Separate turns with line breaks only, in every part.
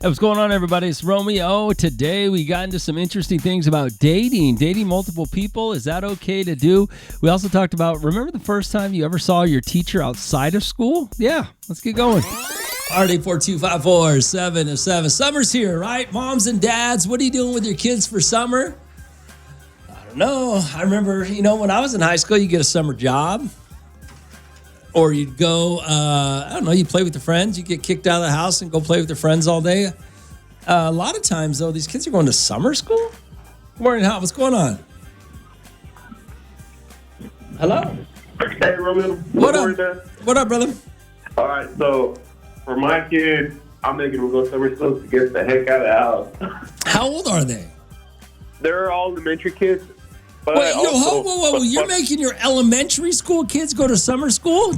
Hey, what's going on, everybody? It's Romeo. Today we got into some interesting things about dating multiple people. Is that okay to do? We also talked about, remember the first time you ever saw your teacher outside of school? Yeah, let's get going. RD4254707. Summer's here, right? Moms and dads, what are you doing with your kids for summer? I don't know. I remember, when I was in high school, you get a summer job. Or you'd go, you play with your friends. You get kicked out of the house and go play with your friends all day. A lot of times, though, these kids are going to summer school. Good morning, Hot. What's going on? Hello?
Hey, Romeo.
What up? What up, brother?
All right, so for my kids, I'm making them go to summer school to get the heck out of the house.
How old are they?
They're all elementary kids. But
Wait, whoa. You're making your elementary school kids go to summer school?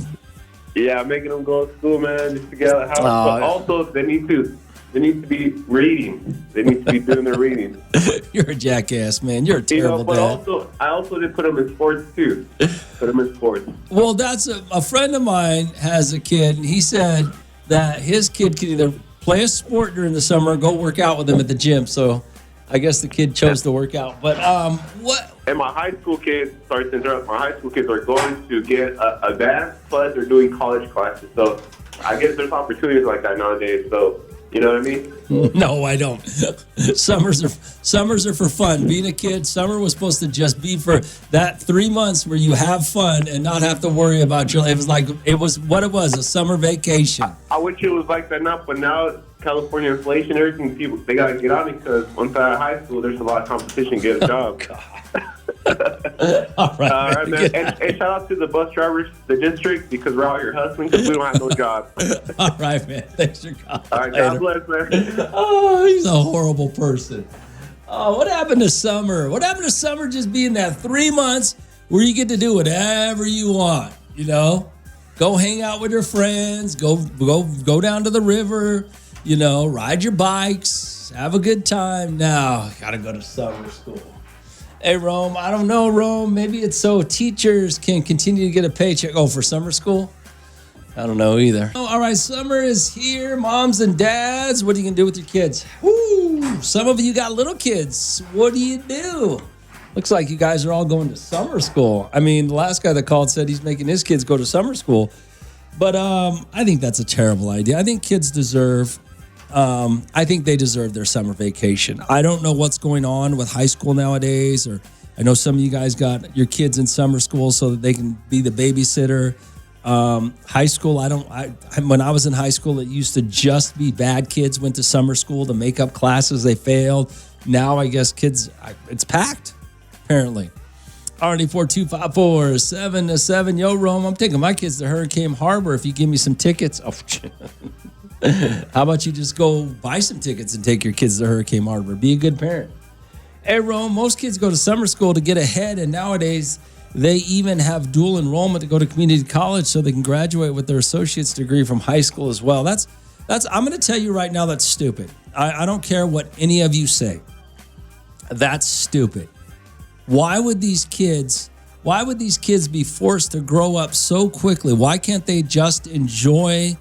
Yeah, I'm making them go to school, man, just to get out of the house. But also, they need to be reading. They need to be doing their reading.
You're a jackass, man. You're a terrible dad.
I also did put them in sports, too. Put them in sports.
Well, that's a friend of mine has a kid, and he said that his kid can either play a sport during the summer or go work out with him at the gym. So I guess the kid chose to work out. But what?
And my high school kids, sorry to interrupt, my high school kids are going to get a dance, plus they're doing college classes. So I guess there's opportunities like that nowadays. So, you know what I mean?
No, I don't. Summers are for fun. Being a kid, summer was supposed to just be for that 3 months where you have fun and not have to worry about your life. It was a summer vacation.
I wish it was like that now, but now California inflation, everything, people, they got to get on it because once out of high school, there's a lot of competition to get a job.
God. All right,
man. And shout out to the bus drivers, the district, because we're out here hustling because we don't have no job.
All right, man. Thanks for calling.
All right, God bless, man.
Oh, he's a horrible person. Oh, what happened to summer? What happened to summer just being that 3 months where you get to do whatever you want, Go hang out with your friends, go down to the river, ride your bikes, have a good time. Now, gotta go to summer school. Hey, Rome, I don't know, Rome. Maybe it's so teachers can continue to get a paycheck. Oh, for summer school? I don't know either. Oh, all right, summer is here. Moms and dads, what are you going to do with your kids? Woo! Some of you got little kids. What do you do? Looks like you guys are all going to summer school. I mean, the last guy that called said he's making his kids go to summer school. But I think that's a terrible idea. I think kids deserve... I think they deserve their summer vacation. I don't know what's going on with high school nowadays, or I know some of you guys got your kids in summer school so that they can be the babysitter. High school, when I was in high school, it used to just be bad kids went to summer school to make up classes they failed. Now I guess kids, it's packed, apparently. RD4254707. Yo, Rome, I'm taking my kids to Hurricane Harbor if you give me some tickets. Oh, how about you just go buy some tickets and take your kids to Hurricane Harbor? Be a good parent. Hey, Rome, most kids go to summer school to get ahead, and nowadays they even have dual enrollment to go to community college so they can graduate with their associate's degree from high school as well. That's. I'm going to tell you right now that's stupid. I don't care what any of you say. That's stupid. Why would these kids be forced to grow up so quickly? Why can't they just enjoy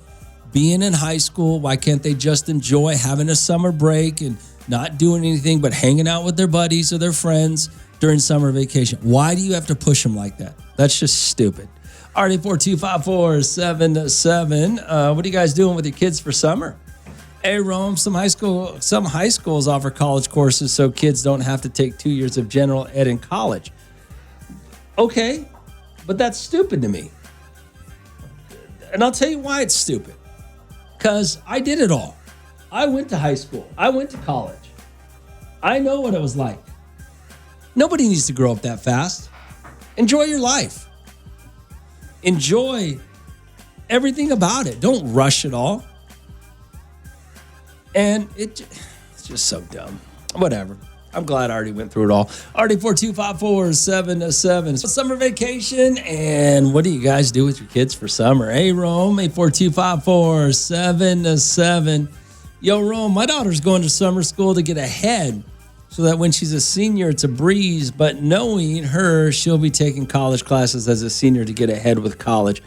being in high school? Why can't they just enjoy having a summer break and not doing anything but hanging out with their buddies or their friends during summer vacation? Why do you have to push them like that? That's just stupid. RD4254707. What are you guys doing with your kids for summer? Hey, Rome, some high schools offer college courses so kids don't have to take 2 years of general ed in college. Okay, but that's stupid to me. And I'll tell you why it's stupid. Because I did it all. I went to high school. I went to college. I know what it was like. Nobody needs to grow up that fast. Enjoy your life. Enjoy everything about it. Don't rush it all. And it's just so dumb. Whatever. I'm glad I already went through it all. RD4254707. Summer vacation, and what do you guys do with your kids for summer? Hey, Rome, 842544707. Yo, Rome, my daughter's going to summer school to get ahead so that when she's a senior, it's a breeze. But knowing her, she'll be taking college classes as a senior to get ahead with college.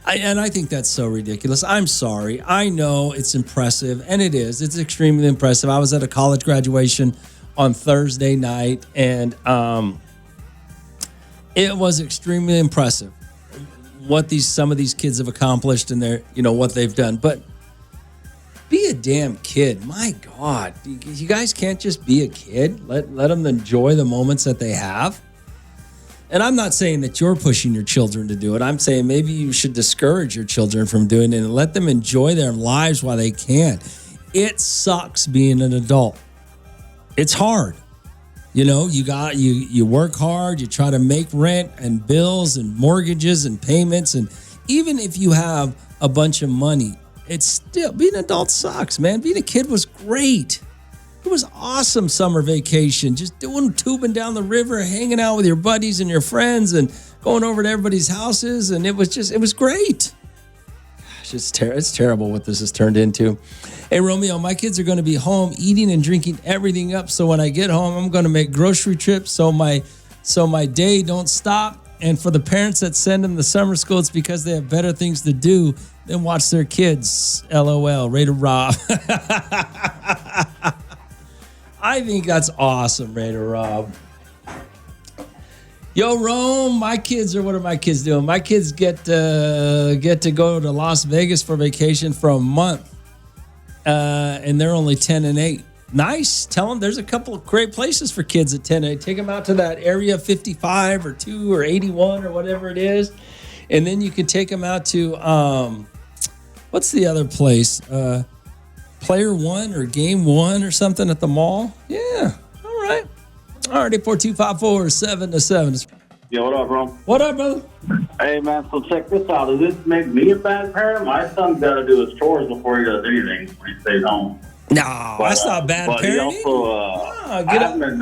I think that's so ridiculous. I'm sorry. I know it's impressive, and it is. It's extremely impressive. I was at a college graduation on Thursday night, and it was extremely impressive what some of these kids have accomplished and what they've done. But be a damn kid. My God, you guys can't just be a kid. Let them enjoy the moments that they have. And I'm not saying that you're pushing your children to do it. I'm saying maybe you should discourage your children from doing it and let them enjoy their lives while they can. It sucks being an adult. It's hard. You work hard, you try to make rent and bills and mortgages and payments. And even if you have a bunch of money, it's still, being an adult sucks, man. Being a kid was great. It was awesome summer vacation, just tubing down the river, hanging out with your buddies and your friends and going over to everybody's houses. And it was great. Gosh, it's terrible what this has turned into. Hey, Romeo, my kids are going to be home eating and drinking everything up. So when I get home, I'm going to make grocery trips so my day don't stop. And for the parents that send them to summer school, it's because they have better things to do than watch their kids. LOL, Raider Rob. I think that's awesome, Raider Rob. Yo, Rome, what are my kids doing? My kids get to go to Las Vegas for vacation for a month, and they're only 10 and 8. Nice. Tell them there's a couple of great places for kids at 10 and 8. Take them out to that Area 55 or 2 or 81 or whatever it is, and then you can take them out to what's the other place? Player One or Game One or something at the mall. Yeah. All right. All right. 842-547-7.
Yo, what up, bro?
What up, brother?
Hey, man, so check this out. Does this make me a bad parent? My son's got to do his chores before he does anything when he stays home.
No, that's not bad
but
parenting.
He also, I have been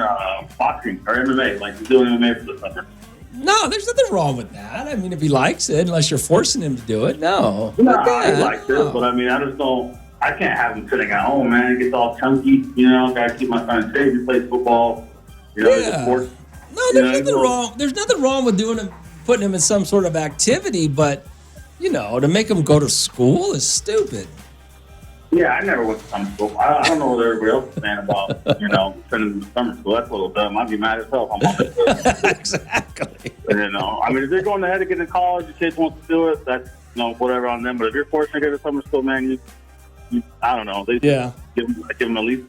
boxing or MMA, like he's doing MMA for the summer.
No, there's nothing wrong with that. I mean, if he likes it, unless you're forcing him to do it, no.
No, he likes it, but I mean, I just don't. I can't have him sitting at home, man. It gets all chunky, Gotta keep my son in shape. He plays football, sports.
No, there's nothing wrong. There's nothing wrong with putting him in some sort of activity, but to make him go to school is stupid.
Yeah, I never went to summer school. I don't know what everybody else is saying about, sending him to summer school. That's a little dumb. I'd be mad as hell if I'm on it.
Exactly.
I mean, if they're going ahead to get into college, the kids want to do it, that's, whatever on them. But if you're forced to go to summer school, man, I don't know. They give them at least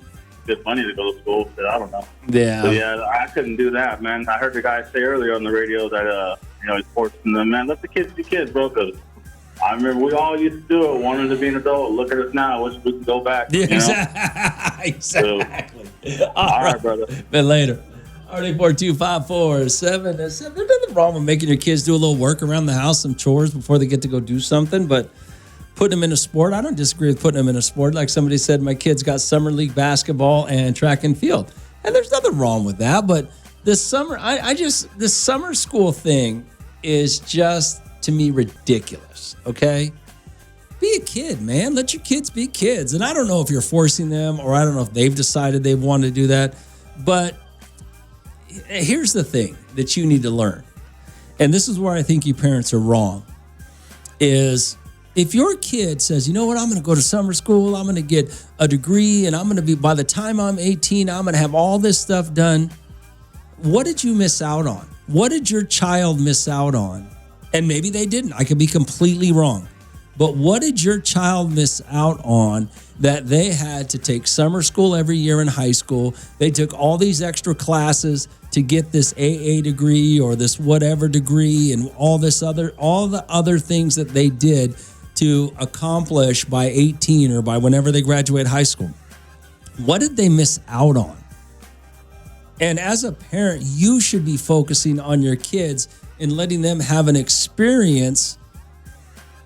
good money to go to school. So I don't know.
Yeah.
So, I couldn't do that, man. I heard the guy say earlier on the radio that, he's forcing them, man, let the kids be kids, bro, because I remember we all used to do it, wanting to be an adult. Look at us now. Wish we could go back.
Yeah, exactly.
So, all right, brother.
But later. All right, 842-547. There's nothing wrong with making your kids do a little work around the house, some chores before they get to go do something, but putting them in a sport, I don't disagree with putting them in a sport. Like somebody said, my kids got summer league basketball and track and field. And there's nothing wrong with that, but this summer, this summer school thing is just, to me, ridiculous, okay? Be a kid, man. Let your kids be kids. And I don't know if you're forcing them or I don't know if they've decided they want to do that. But here's the thing that you need to learn. And this is where I think you parents are wrong. Is if your kid says, you know what, I'm going to go to summer school, I'm going to get a degree, and I'm going to be, by the time I'm 18, I'm going to have all this stuff done. What did you miss out on? What did your child miss out on? And maybe they didn't. I could be completely wrong. But what did your child miss out on that they had to take summer school every year in high school? They took all these extra classes to get this AA degree or this whatever degree and all the other things that they did to accomplish by 18 or by whenever they graduate high school. What did they miss out on? And as a parent, you should be focusing on your kids and letting them have an experience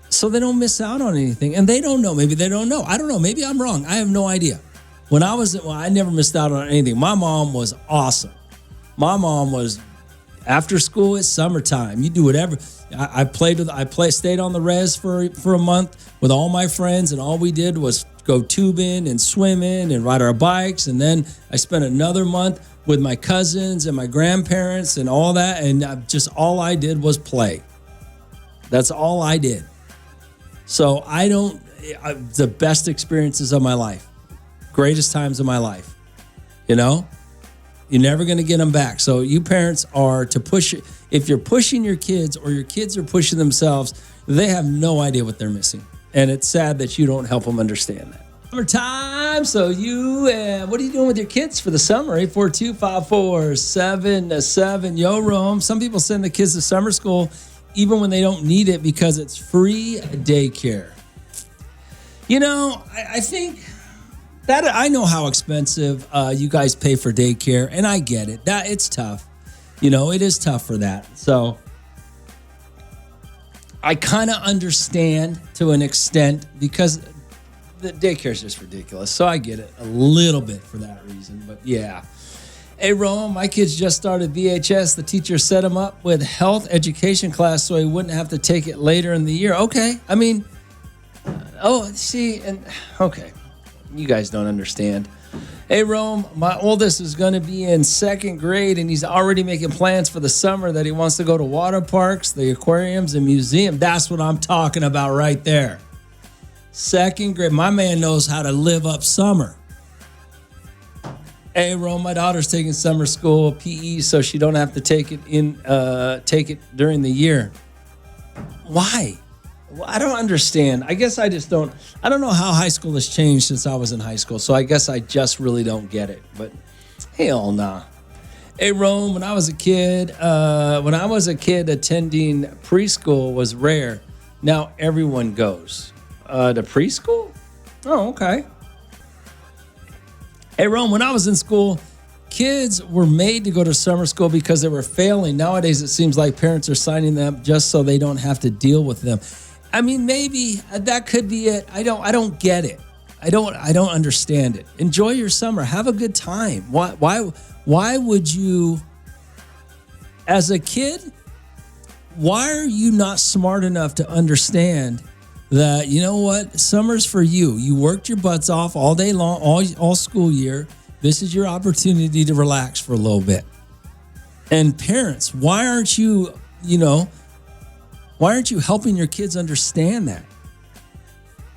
so they don't miss out on anything. And they don't know. Maybe they don't know. I don't know. Maybe I'm wrong. I have no idea. I never missed out on anything. My mom was awesome. My mom was, after school, it's summertime. You do whatever. I stayed on the res for a month with all my friends, and all we did was go tubing and swimming and ride our bikes. And then I spent another month with my cousins and my grandparents and all that. And just all I did was play. That's all I did. So the best experiences of my life, greatest times of my life, you know, you're never going to get them back. So you parents are to push it. If you're pushing your kids or your kids are pushing themselves, they have no idea what they're missing. And it's sad that you don't help them understand that. Summertime. So what are you doing with your kids for the summer? 842-547-7. Yo, Rome. Some people send the kids to summer school even when they don't need it because it's free daycare. You know, I think that I know how expensive you guys pay for daycare, and I get it. That it's tough. You know, it is tough for that. So I kind of understand to an extent because the daycare is just ridiculous. So I get it a little bit for that reason. But yeah. Hey, Rome, my kids just started VHS. The teacher set him up with health education class so he wouldn't have to take it later in the year. Okay. I mean, okay. You guys don't understand. Hey, Rome, my oldest is going to be in second grade, and he's already making plans for the summer that he wants to go to water parks, the aquariums, and museum. That's what I'm talking about right there. Second grade. My man knows how to live up summer. Hey, Rome, my daughter's taking summer school PE so she don't have to take it during the year. Why? Well, I don't understand. I guess I don't know how high school has changed since I was in high school. So I guess I just really don't get it. But hell nah. Hey, Rome, when I was a kid, attending preschool was rare. Now everyone goes to preschool. Oh, okay. Hey, Rome, when I was in school, kids were made to go to summer school because they were failing. Nowadays, it seems like parents are signing them up just so they don't have to deal with them. I mean, maybe that could be it. I don't get it. I don't understand it. Enjoy your summer. Have a good time. Why would you, as a kid, why are you not smart enough to understand that, you know what, summer's for you. You worked your butts off all day long, all school year. This is your opportunity to relax for a little bit. And parents, why aren't you helping your kids understand that?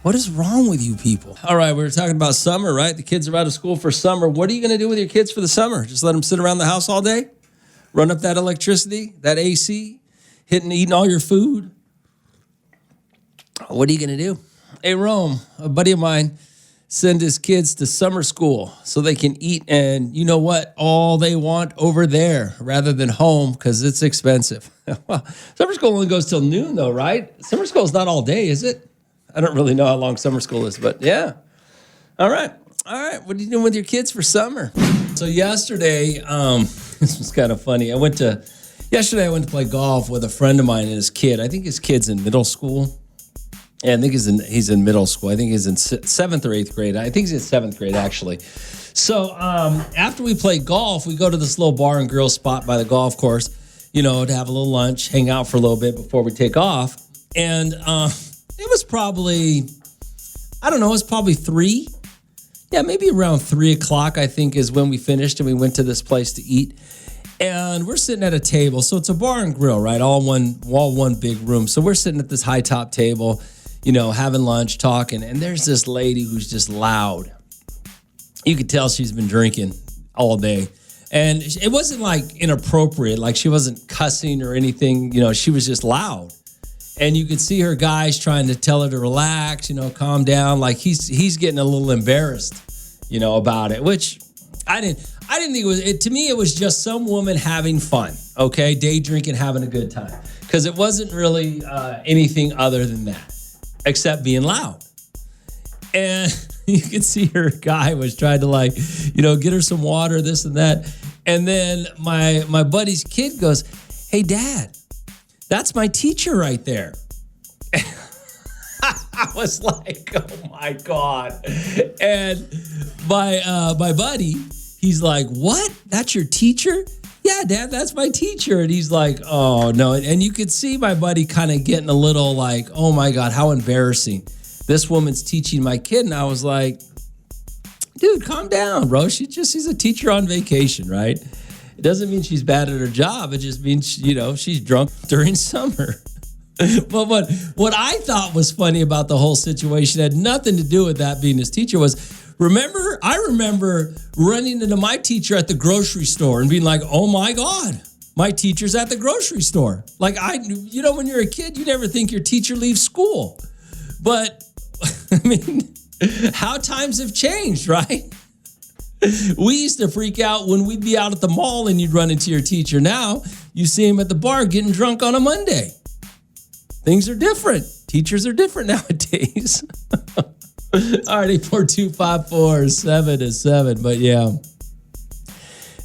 What is wrong with you people? All right, we were talking about summer, right? The kids are out of school for summer. What are you going to do with your kids for the summer? Just let them sit around the house all day? Run up that electricity, that AC, eating all your food? What are you going to do? Hey, Rome, a buddy of mine, send his kids to summer school so they can eat and you know what? All they want over there rather than home because it's expensive. Well, summer school only goes till noon though, right? Summer school is not all day, is it? I don't really know how long summer school is, but yeah. All right. What are you doing with your kids for summer? So yesterday, this was kind of funny. I went to play golf with a friend of mine and his kid. I think his kid's in middle school. Yeah, I think he's in middle school. I think he's in 7th or 8th grade. I think he's in 7th grade, actually. So after we play golf, we go to this little bar and grill spot by the golf course, to have a little lunch, hang out for a little bit before we take off. And it was probably, it was probably 3. Yeah, maybe around 3 o'clock, I think, is when we finished and we went to this place to eat. And we're sitting at a table. So it's a bar and grill, right? All one big room. So we're sitting at this high top table, having lunch, talking, and there's this lady who's just loud. You could tell she's been drinking all day. And it wasn't like inappropriate, like she wasn't cussing or anything, she was just loud. And you could see her guys trying to tell her to relax, calm down, like he's getting a little embarrassed, about it, which I didn't think it was, to me, it was just some woman having fun, okay? Day drinking, having a good time. Because it wasn't really anything other than that. Except being loud. And you could see her guy was trying to get her some water, this and that. And then my buddy's kid goes, "Hey, Dad, that's my teacher right there." I was like, oh my God. And my buddy, he's like, "What? That's your teacher?" "Yeah, Dad, that's my teacher." And he's like, oh, no. And you could see my buddy kind of getting a little like, oh, my God, how embarrassing. This woman's teaching my kid. And I was like, dude, calm down, bro. She's a teacher on vacation, right? It doesn't mean she's bad at her job. It just means, she's drunk during summer. But what I thought was funny about the whole situation had nothing to do with that being his teacher was, I remember running into my teacher at the grocery store and being like, oh my God, my teacher's at the grocery store. Like when you're a kid, you never think your teacher leaves school. But I mean, how times have changed, right? We used to freak out when we'd be out at the mall and you'd run into your teacher. Now you see him at the bar getting drunk on a Monday. Things are different. Teachers are different nowadays. All right, 842-547-7. But yeah,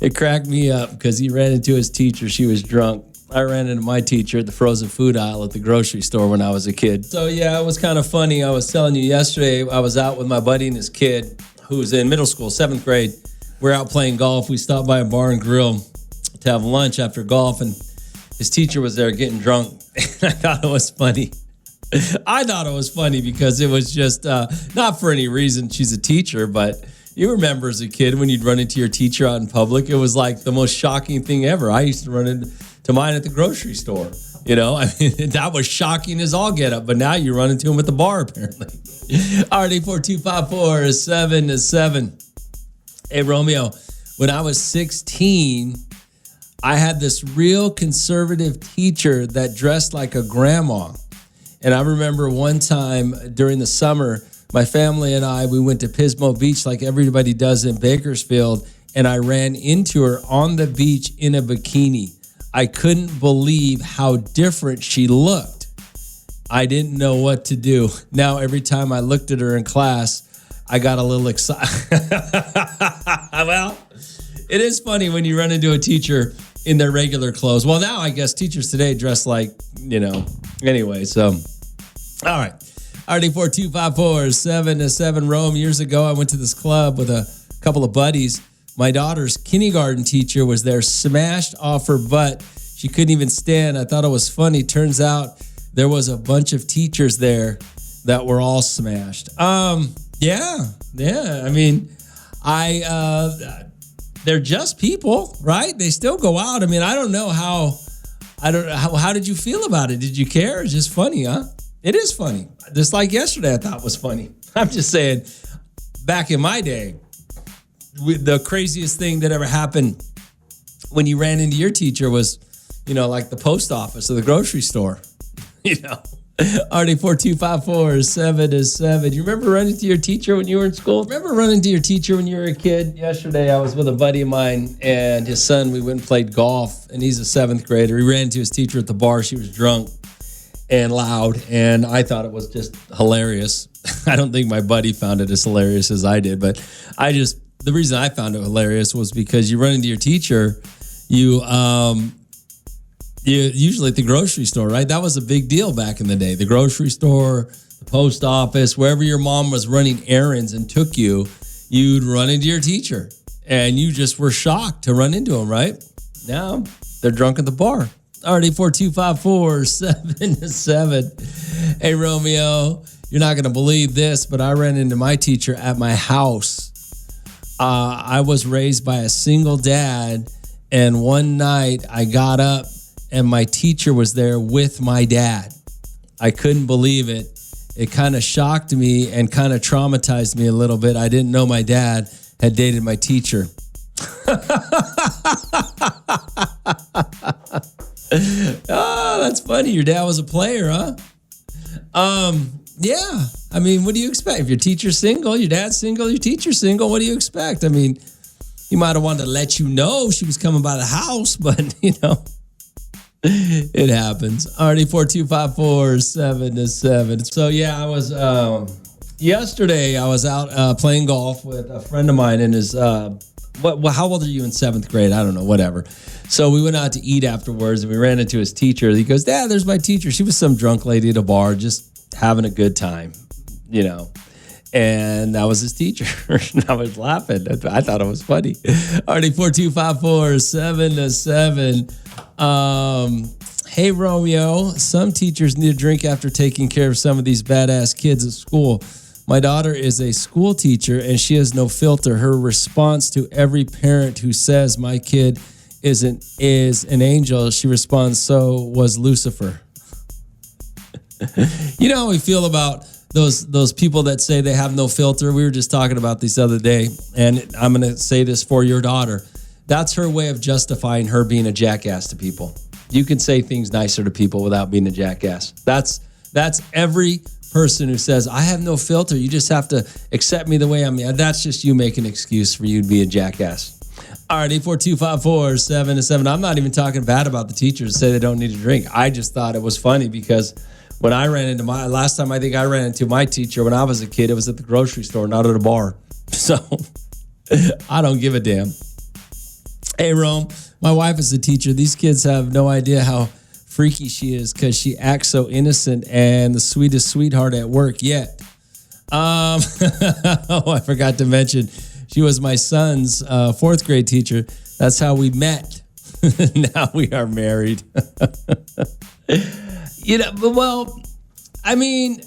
it cracked me up because he ran into his teacher. She was drunk. I ran into my teacher at the frozen food aisle at the grocery store when I was a kid. So yeah, it was kind of funny. I was telling you yesterday, I was out with my buddy and his kid who's in middle school, 7th grade. We're out playing golf. We stopped by a bar and grill to have lunch after golf, and his teacher was there getting drunk. And I thought it was funny. I thought it was funny because it was just not for any reason. She's a teacher, but you remember as a kid when you'd run into your teacher out in public, it was like the most shocking thing ever. I used to run into mine at the grocery store. I mean, that was shocking as all get up, but now you run into him at the bar, apparently. All right, 842-547-7. Hey, Romeo, when I was 16, I had this real conservative teacher that dressed like a grandma. And I remember one time during the summer, my family and we went to Pismo Beach like everybody does in Bakersfield, and I ran into her on the beach in a bikini. I couldn't believe how different she looked. I didn't know what to do. Now, every time I looked at her in class, I got a little excited. Well, it is funny when you run into a teacher in their regular clothes. Well, now I guess teachers today dress like, anyway, so. All right. RD42547-7. Rome, years ago, I went to this club with a couple of buddies. My daughter's kindergarten teacher was there, smashed off her butt. She couldn't even stand. I thought it was funny. Turns out there was a bunch of teachers there that were all smashed. Yeah. I mean, they're just people, right? They still go out. I mean, I don't know how did you feel about it? Did you care? It's just funny, huh? It is funny. Just like yesterday, I thought was funny. I'm just saying, back in my day, the craziest thing that ever happened when you ran into your teacher was, like the post office or the grocery store, RD42547-7. You remember running into your teacher when you were in school? Remember running into your teacher when you were a kid? Yesterday, I was with a buddy of mine and his son. We went and played golf, and he's a 7th grader. He ran into his teacher at the bar. She was drunk and loud, and I thought it was just hilarious. I don't think my buddy found it as hilarious as I did, but the reason I found it hilarious was because you run into your teacher, you usually at the grocery store, right? That was a big deal back in the day. The grocery store, the post office, wherever your mom was running errands and took you, you'd run into your teacher, and you just were shocked to run into him, right? Now they're drunk at the bar. Already 42547-7. Hey, Romeo, you're not going to believe this, but I ran into my teacher at my house. I was raised by a single dad, and one night I got up and my teacher was there with my dad. I couldn't believe it. It kind of shocked me and kind of traumatized me a little bit. I didn't know my dad had dated my teacher. Oh, that's funny. Your dad was a player, huh? Yeah. I mean, what do you expect? If your teacher's single, your dad's single, your teacher's single, what do you expect? I mean, he might have wanted to let you know she was coming by the house, but, it happens. Already 42547-7. So, yeah, I was, yesterday I was out playing golf with a friend of mine and his, how old are you in 7th grade? I don't know, whatever. So we went out to eat afterwards and we ran into his teacher. He goes, Dad, there's my teacher. She was some drunk lady at a bar just having a good time, And that was his teacher. And I was laughing. I thought it was funny. Already 42547-7. Hey, Romeo, some teachers need a drink after taking care of some of these badass kids at school. My daughter is a school teacher and she has no filter. Her response to every parent who says my kid is an angel, she responds, so was Lucifer. You know how we feel about those people that say they have no filter? We were just talking about this other day, and I'm going to say this for your daughter. That's her way of justifying her being a jackass to people. You can say things nicer to people without being a jackass. That's every person who says, I have no filter. You just have to accept me the way I'm. That's just you making an excuse for you to be a jackass. All right, 842-547-7. I'm not even talking bad about the teachers who say they don't need to drink. I just thought it was funny because when I ran into last time I think I ran into my teacher when I was a kid, it was at the grocery store, not at a bar. So I don't give a damn. Hey, Rome, my wife is a teacher. These kids have no idea how freaky she is because she acts so innocent and the sweetest sweetheart at work yet. Oh, I forgot to mention, she was my son's fourth grade teacher. That's how we met. Now we are married. Well, I mean,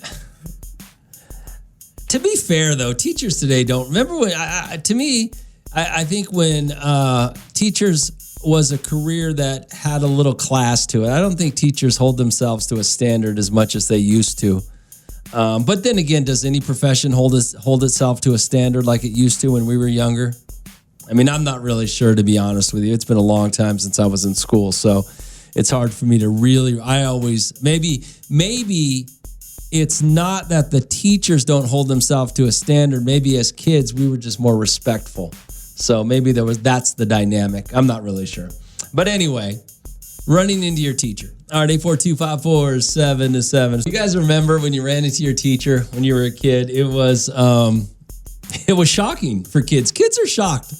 to be fair, though, teachers today don't. Remember when, I think when teachers was a career that had a little class to it. I don't think teachers hold themselves to a standard as much as they used to. But then again, does any profession hold itself to a standard like it used to when we were younger? I mean, I'm not really sure, to be honest with you. It's been a long time since I was in school, so it's hard for me to really. Maybe it's not that the teachers don't hold themselves to a standard. Maybe as kids we were just more respectful. So maybe that's the dynamic. I'm not really sure. But anyway, running into your teacher. All right, 842-547-7. You guys remember when you ran into your teacher when you were a kid? It was shocking for kids. Kids are shocked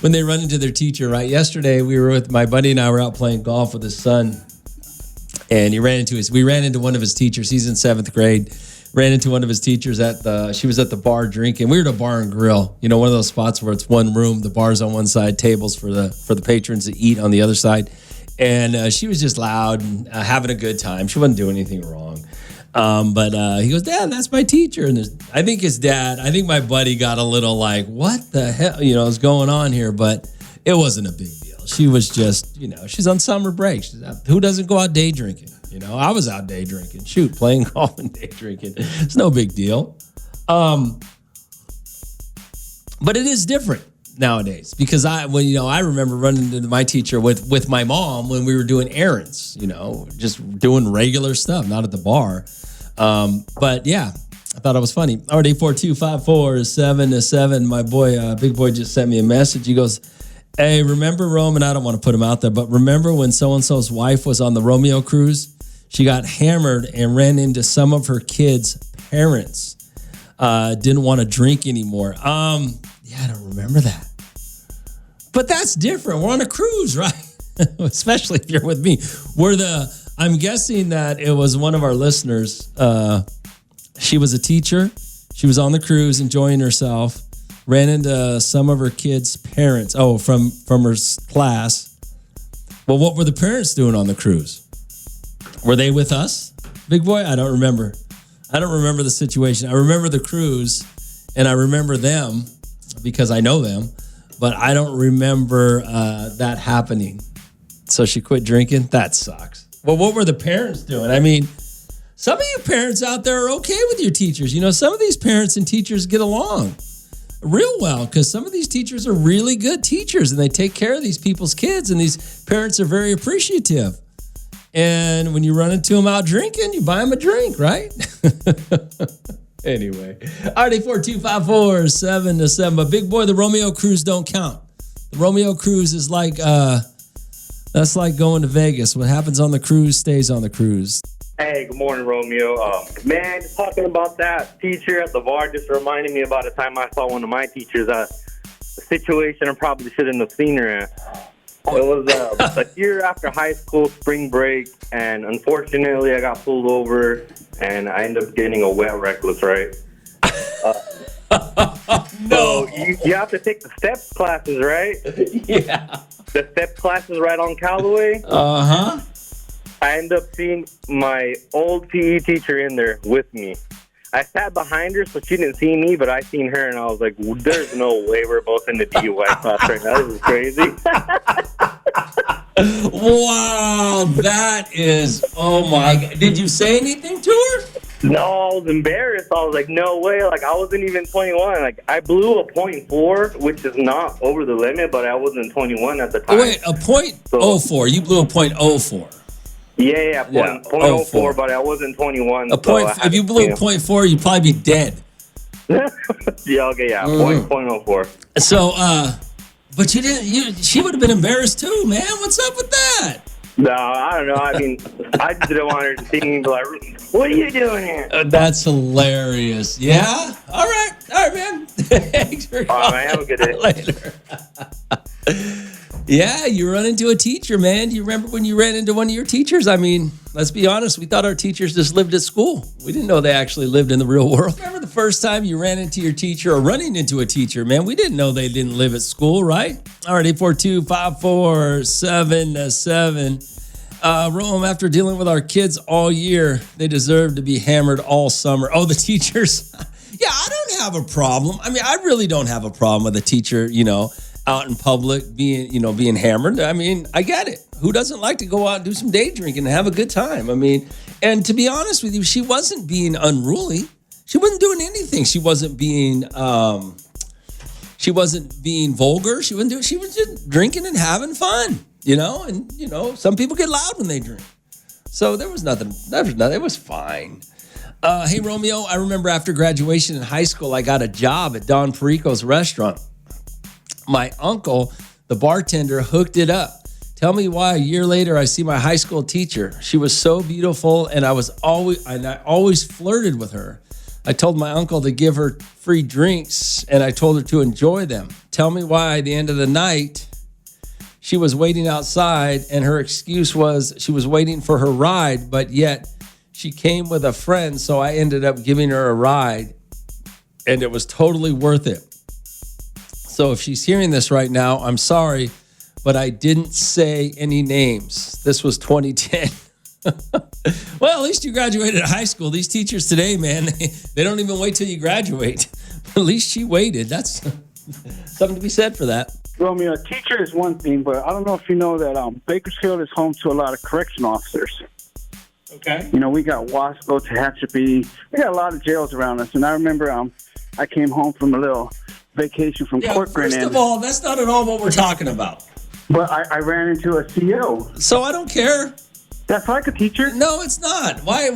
when they run into their teacher, right? Yesterday, we were with my buddy and I were out playing golf with his son. And we ran into one of his teachers. He's in 7th grade. Ran into one of his teachers she was at the bar drinking. We were at a bar and grill, one of those spots where it's one room, the bar's on one side, tables for the patrons to eat on the other side. And she was just loud and having a good time. She wasn't doing anything wrong. But he goes, Dad, that's my teacher. And I think my buddy got a little like, what the hell, is going on here? But it wasn't a big deal. She was just, she's on summer break. Who doesn't go out day drinking? I was out day drinking. Shoot, playing golf and day drinking. It's no big deal. But it is different nowadays because I remember running into my teacher with my mom when we were doing errands, just doing regular stuff, not at the bar. But yeah, I thought it was funny. All right, 842-547-7. My boy, big boy just sent me a message. He goes, hey, remember Rome, and I don't want to put him out there, but remember when so-and-so's wife was on the Romeo cruise? She got hammered and ran into some of her kids' parents. Didn't want to drink anymore. Yeah, I don't remember that. But that's different. We're on a cruise, right? Especially if you're with me. I'm guessing that it was one of our listeners. She was a teacher. She was on the cruise enjoying herself. Ran into some of her kids' parents. Oh, from her class. Well, what were the parents doing on the cruise? Were they with us, big boy? I don't remember. I don't remember the situation. I remember the cruise, and I remember them because I know them, but I don't remember that happening. So she quit drinking? That sucks. Well, what were the parents doing? I mean, some of you parents out there are okay with your teachers. Some of these parents and teachers get along real well because some of these teachers are really good teachers and they take care of these people's kids, and these parents are very appreciative. And when you run into them out drinking, you buy them a drink, right? Anyway. All right, 842-547-7. But big boy, the Romeo cruise don't count. The Romeo cruise is like, that's like going to Vegas. What happens on the cruise stays on the cruise.
Hey, good morning, Romeo. Man, just talking about that teacher at the bar just reminded me about a time I saw one of my teachers. A situation I probably shouldn't have seen her in. It was a year after high school, spring break, and unfortunately I got pulled over, and I ended up getting a wet reckless, right?
No.
So you have to take the steps classes, right?
Yeah.
The steps classes right on Callaway.
Uh-huh.
I ended up seeing my old PE teacher in there with me. I sat behind her, so she didn't see me, but I seen her, and I was like, there's no way we're both in the DUI class right now. This is crazy.
Wow, that is, oh my God. Did you say anything to her?
No, I was embarrassed. I was like, no way. Like, I wasn't even 21. Like, I blew a .4, which is not over the limit, but I wasn't 21 at the time.
Oh, wait, a .04. You blew a .04.
Yeah, point 0.04, but I wasn't 21.
If you blew a .4, you'd probably be dead.
Yeah, okay, yeah, .04.
So, but you didn't. She would have been embarrassed too, man. What's up with that?
No, I don't know. I mean, I just didn't want her to see me, but like, what are you doing here?
That's hilarious. Yeah. All right, man. Thanks for calling.
All right, have a good day.
Later. Yeah, you run into a teacher, man. Do you remember when you ran into one of your teachers? I mean, let's be honest. We thought our teachers just lived at school. We didn't know they actually lived in the real world. Remember the first time you ran into your teacher or running into a teacher, man? We didn't know they didn't live at school, right? All right, 842-547-7. Rome, after dealing with our kids all year, they deserve to be hammered all summer. Oh, the teachers. Yeah, I don't have a problem. I mean, I really don't have a problem with a teacher, out in public being hammered. I mean, I get it. Who doesn't like to go out and do some day drinking and have a good time? I mean, and to be honest with you, she wasn't being unruly. She wasn't doing anything. She wasn't being vulgar. She was just drinking and having fun, and some people get loud when they drink. So there was nothing. It was fine. Hey, Romeo, I remember after graduation in high school, I got a job at Don Perico's restaurant. My uncle, the bartender, hooked it up. Tell me why a year later I see my high school teacher. She was so beautiful, and I always flirted with her. I told my uncle to give her free drinks, and I told her to enjoy them. Tell me why at the end of the night she was waiting outside, and her excuse was she was waiting for her ride, but yet she came with a friend, so I ended up giving her a ride, and it was totally worth it. So if she's hearing this right now, I'm sorry, but I didn't say any names. This was 2010. Well, at least you graduated high school. These teachers today, man, they don't even wait till you graduate. At least she waited. That's something to be said for that.
Romeo, a teacher is one thing, but I don't know if you know that Bakersfield is home to a lot of correction officers.
Okay.
We got Wasco, Tehachapi. We got a lot of jails around us. And I remember I came home from a little vacation from Corcoran.
First of all, that's not at all what we're talking about.
But I ran into a CO.
So I don't care.
That's like a teacher?
No, it's not. Why?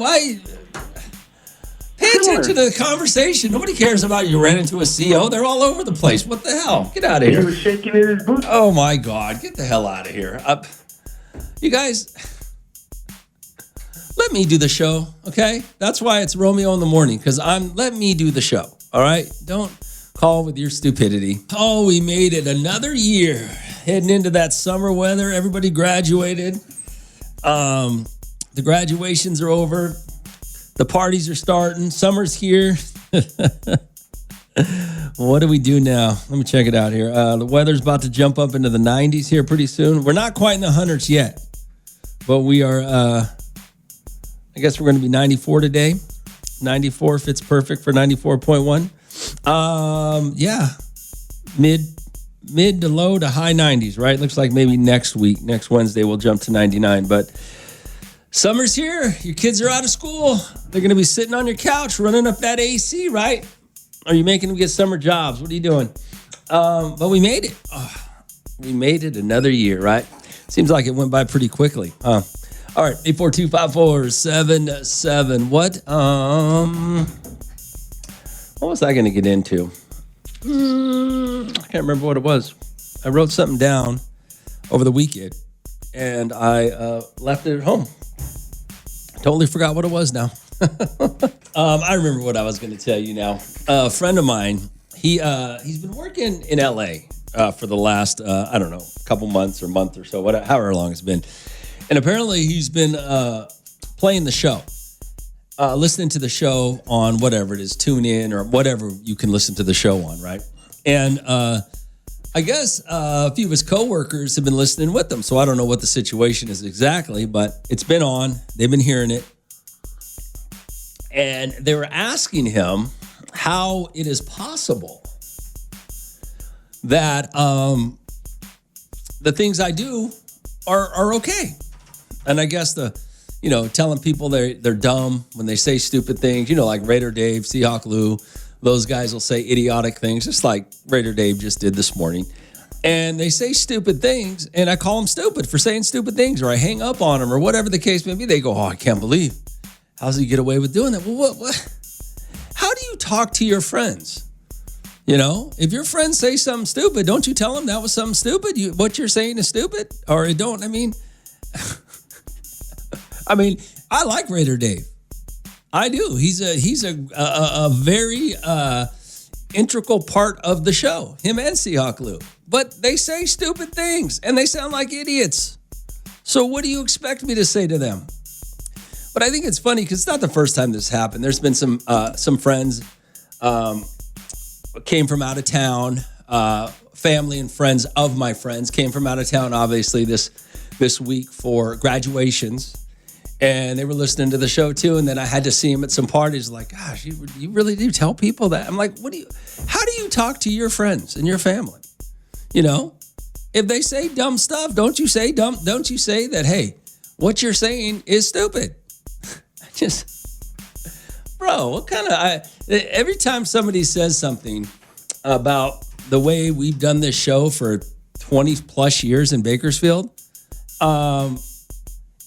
Pay attention to the conversation. Nobody cares about you ran into a CO. They're all over the place. What the hell? Get out of here.
He was shaking in his boots.
Oh, my God. Get the hell out of here. You guys, let me do the show, okay? That's why it's Romeo in the Morning, because let me do the show, all right? Don't call with your stupidity. Oh, we made it another year. Heading into that summer weather. Everybody graduated. The graduations are over. The parties are starting. Summer's here. What do we do now? Let me check it out here. The weather's about to jump up into the 90s here pretty soon. We're not quite in the hundreds yet, but we are, I guess we're going to be 94 today. 94 fits perfect for 94.1. Yeah, mid to low to high 90s, right? Looks like maybe next Wednesday, we'll jump to 99. But summer's here. Your kids are out of school. They're going to be sitting on your couch running up that AC, right? Are you making them get summer jobs? What are you doing? But we made it. We made it another year, right? Seems like it went by pretty quickly. All right, 842-547-7. What was I going to get into? I can't remember what it was. I wrote something down over the weekend, and I left it at home. Totally forgot what it was now. I remember what I was going to tell you now. A friend of mine, he's been working in L.A. For the last, I don't know, couple months or month or so, however long it's been. And apparently he's been playing the show. Listening to the show on whatever it is, tune in or whatever you can listen to the show on, right? And I guess a few of his coworkers have been listening with them, so I don't know what the situation is exactly, but it's been on. They've been hearing it. And they were asking him how it is possible that the things I do are okay. And I guess telling people they're dumb when they say stupid things, like Raider Dave, Seahawk Lou, those guys will say idiotic things, just like Raider Dave just did this morning. And they say stupid things, and I call them stupid for saying stupid things, or I hang up on them, or whatever the case may be. They go, "Oh, I can't believe. How does he get away with doing that?" Well, what? How do you talk to your friends? If your friends say something stupid, don't you tell them that was something stupid? What you're saying is stupid, or you don't? I like Raider Dave. I do. He's a very integral part of the show. Him and Seahawk Lou. But they say stupid things, and they sound like idiots. So what do you expect me to say to them? But I think it's funny because it's not the first time this happened. There's been some friends came from out of town. Family and friends of my friends came from out of town, obviously, this week for graduations. And they were listening to the show too. And then I had to see them at some parties. Like, gosh, you really do tell people that? I'm like, how do you talk to your friends and your family? If they say dumb stuff, don't you say that, hey, what you're saying is stupid? Bro, what kind of, every time somebody says something about the way we've done this show for 20 plus years in Bakersfield,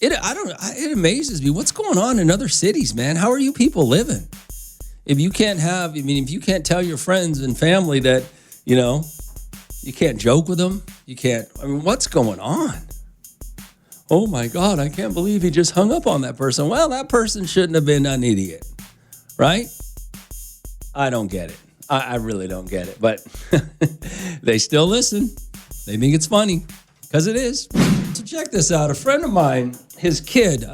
it amazes me. What's going on in other cities, man? How are you people living? If you can't tell your friends and family that, you can't joke with them. You can't, what's going on? Oh my God, I can't believe he just hung up on that person. Well, that person shouldn't have been an idiot, right? I don't get it. I really don't get it, but they still listen. They think it's funny, because it is. So check this out. A friend of mine, his kid,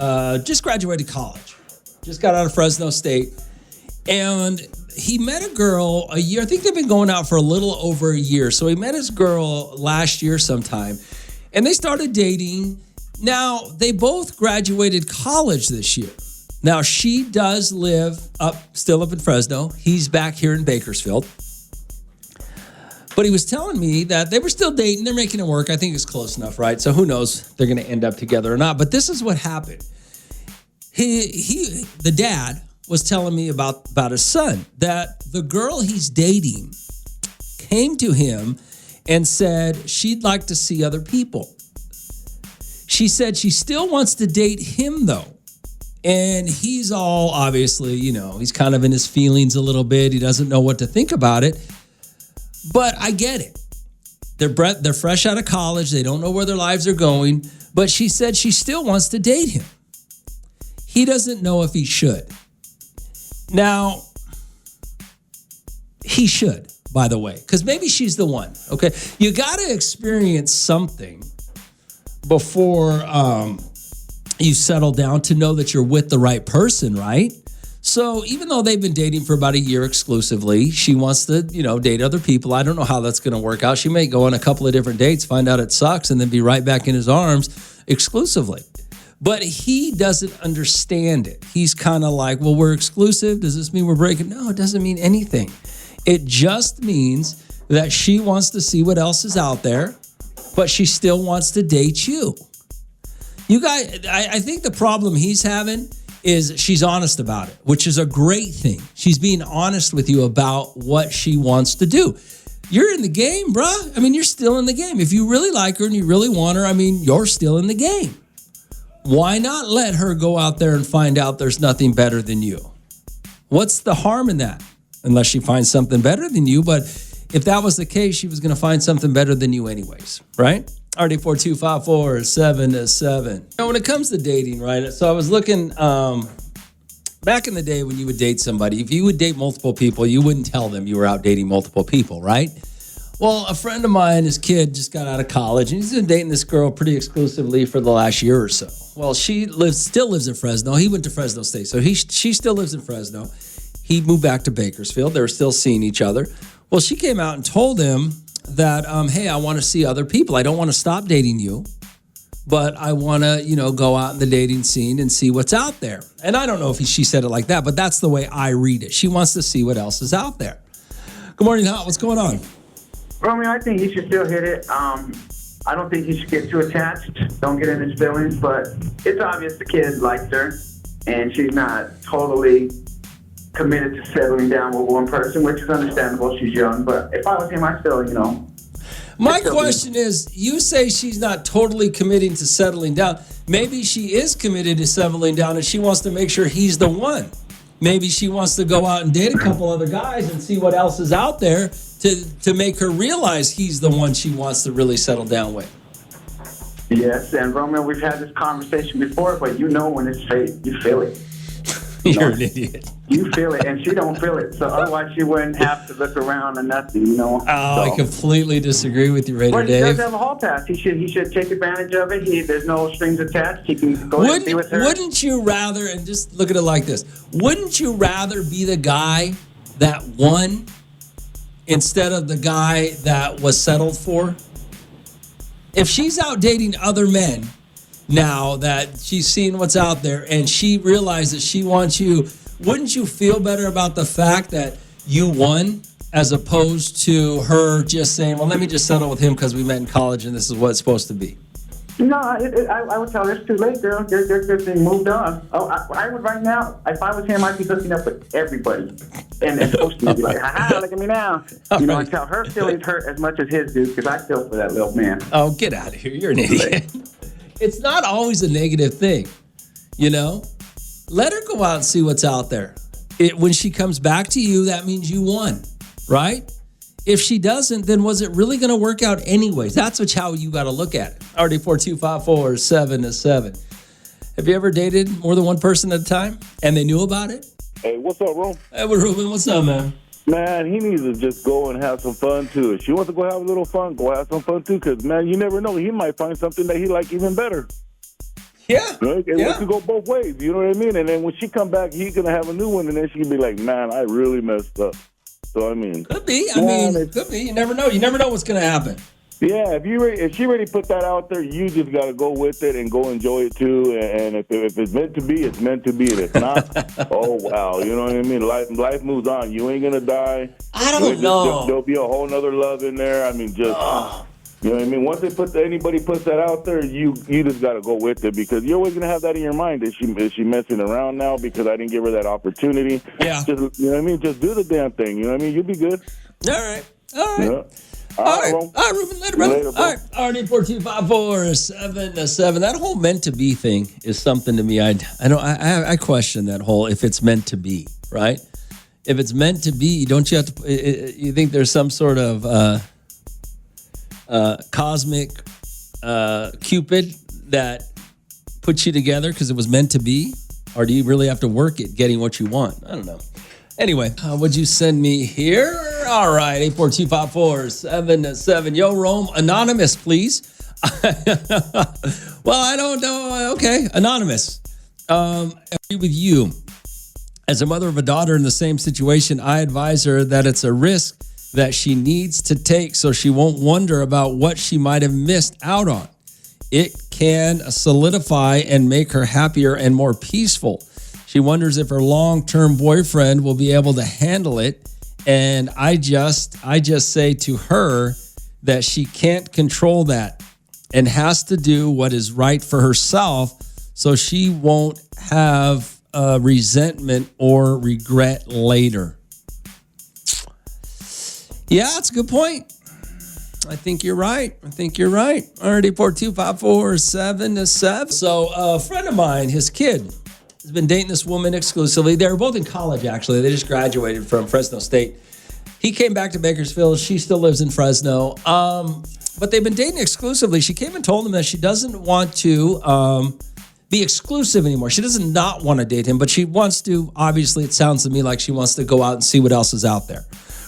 just graduated college, just got out of Fresno State, and he met a girl a year. I think they've been going out for a little over a year. So he met his girl last year sometime, and they started dating. Now, they both graduated college this year. Now, she does still up in Fresno. He's back here in Bakersfield. But he was telling me that they were still dating. They're making it work. I think it's close enough, right? So who knows if they're going to end up together or not. But this is what happened. The dad was telling me about his son, that the girl he's dating came to him and said she'd like to see other people. She said she still wants to date him, though. And he's all, obviously, he's kind of in his feelings a little bit. He doesn't know what to think about it. But I get it. They're fresh out of college. They don't know where their lives are going. But she said she still wants to date him. He doesn't know if he should. Now, he should, by the way, because maybe she's the one, okay? You got to experience something before you settle down to know that you're with the right person, right? So even though they've been dating for about a year exclusively, she wants to, date other people. I don't know how that's going to work out. She may go on a couple of different dates, find out it sucks, and then be right back in his arms exclusively. But he doesn't understand it. He's kind of like, well, we're exclusive. Does this mean we're breaking? No, it doesn't mean anything. It just means that she wants to see what else is out there, but she still wants to date you. You guys, I think the problem he's having is she's honest about it, which is a great thing. She's being honest with you about what she wants to do. You're in the game, bruh. You're still in the game. If you really like her and you really want her, you're still in the game. Why not let her go out there and find out there's nothing better than you? What's the harm in that? Unless she finds something better than you. But if that was the case, she was going to find something better than you anyways, right? RD4254777. Now, when it comes to dating, right? So I was looking back in the day when you would date somebody. If you would date multiple people, you wouldn't tell them you were out dating multiple people, right? Well, a friend of mine, his kid just got out of college, and he's been dating this girl pretty exclusively for the last year or so. Well, she still lives in Fresno. He went to Fresno State, so she still lives in Fresno. He moved back to Bakersfield. They were still seeing each other. Well, she came out and told him that, hey, I want to see other people. I don't want to stop dating you, but I want to, go out in the dating scene and see what's out there. And I don't know if she said it like that, but that's the way I read it. She wants to see what else is out there. Good morning, Hot. What's going on?
Romeo, I think you should still hit it.
I don't think he should get too attached. Don't get in his feelings, but it's obvious the kid likes her, and she's not totally committed to settling down with one person, which is understandable. She's young, but if I was him, I still,
My question is, you say she's not totally committing to settling down. Maybe she is committed to settling down and she wants to make sure he's the one. Maybe she wants to go out and date a couple other guys and see what else is out there to make her realize he's the one she wants to really settle down with.
Yes, and Romeo, we've had this conversation before, but when it's fake, you feel it.
You're an idiot.
You feel it, and she don't feel it. So otherwise, she wouldn't have to look around or nothing,
Oh, I completely disagree with you, Raider
But he
Dave.
does have a hall pass. He should take advantage of it. There's no strings attached. He can go ahead and be with her.
Wouldn't you rather, and just look at it like this, wouldn't you rather be the guy that won instead of the guy that was settled for? If she's out dating other men now that she's seen what's out there and she realizes she wants you, wouldn't you feel better about the fact that you won as opposed to her just saying, well, let me just settle with him because we met in college and this is what it's supposed to be?
No, I would tell her it's too late, girl. Your thing moved on. Oh, I would right now. If I was him, I'd be hooking up with everybody and posting it. Be like, ha, look at me now. And tell her feelings hurt as much as his do because I feel for that little man.
Oh, get out of here. You're an idiot. It's not always a negative thing, Let her go out and see what's out there. When she comes back to you, that means you won, right? If she doesn't, then was it really going to work out anyways? That's how you got to look at it. RD42547-7. Have you ever dated more than one person at a time and they knew about it?
Hey, what's up, Ron?
Hey, Ruben, what's up, man?
Man, he needs to just go and have some fun, too. If she wants to go have a little fun, go have some fun, too, because, man, you never know. He might find something that he like even better.
Yeah.
Right? And it could go both ways, you know what I mean? And then when she come back, he's going to have a new one, and then she can be like, man, I really messed up. So,
Could be. Could be. You never know. You never know what's going to happen.
Yeah, if she already put that out there, you just got to go with it and go enjoy it, too. And if it's meant to be, it's meant to be. And if not, oh, wow. You know what I mean? Life moves on. You ain't going to die.
I don't know.
There'll be a whole nother love in there. I mean, just... You know what I mean? Once anybody puts that out there, you just got to go with it because you're always going to have that in your mind. Is she messing around now because I didn't give her that opportunity?
Yeah.
Just, you know what I mean? Just do the damn thing. You know what I mean? You'll be good.
All right.
Yeah.
All right, Ruben, later, brother. All right, RD42547-7. That whole meant to be thing is something to me. I question that whole if it's meant to be, right? If it's meant to be, don't you have to? You think there's some sort of cosmic Cupid that puts you together because it was meant to be, or do you really have to work at getting what you want? I don't know. Anyway, would you send me here? All right, 84254-7-7. Yo, Rome, anonymous, please. Well, I don't know. Okay, anonymous. I agree with you. As a mother of a daughter in the same situation, I advise her that it's a risk that she needs to take so she won't wonder about what she might have missed out on. It can solidify and make her happier and more peaceful. She wonders if her long-term boyfriend will be able to handle it. And I just say to her that she can't control that and has to do what is right for herself so she won't have resentment or regret later. Yeah, that's a good point. I think you're right. Already 42547-7. So a friend of mine, his kid, has been dating this woman exclusively. They were both in college, actually. They just graduated from Fresno State. He came back to Bakersfield. She still lives in Fresno. But they've been dating exclusively. She came and told him that she doesn't want to be exclusive anymore. She does not want to date him, but she wants to. Obviously, it sounds to me like she wants to go out and see what else is out there,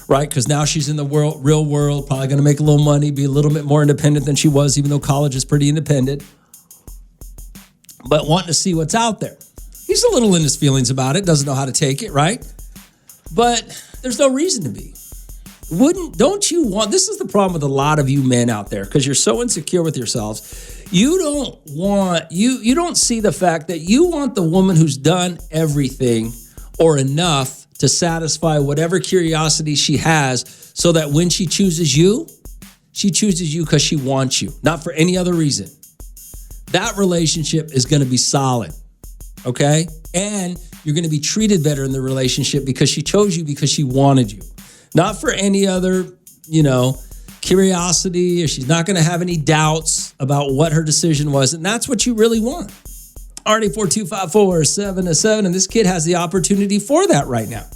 right? Because now she's in the real world, probably going to make a little money, be a little bit more independent than she was, even though college is pretty independent, but wanting to see what's out there. He's a little in his feelings about it, doesn't know how to take it, right? But there's no reason to be. Don't you want, this is the problem with a lot of you men out there, because you're so insecure with yourselves. You don't see the fact that you want the woman who's done everything or enough to satisfy whatever curiosity she has so that when she chooses you, She chooses you because she wants you, not for any other reason. That relationship is going to be solid, okay? And you're going to be treated better in the relationship because she chose you because she wanted you, not for any other, curiosity, or she's not going to have any doubts about what her decision was. And that's what you really want. RD4254-707, and this kid has the opportunity for that right now.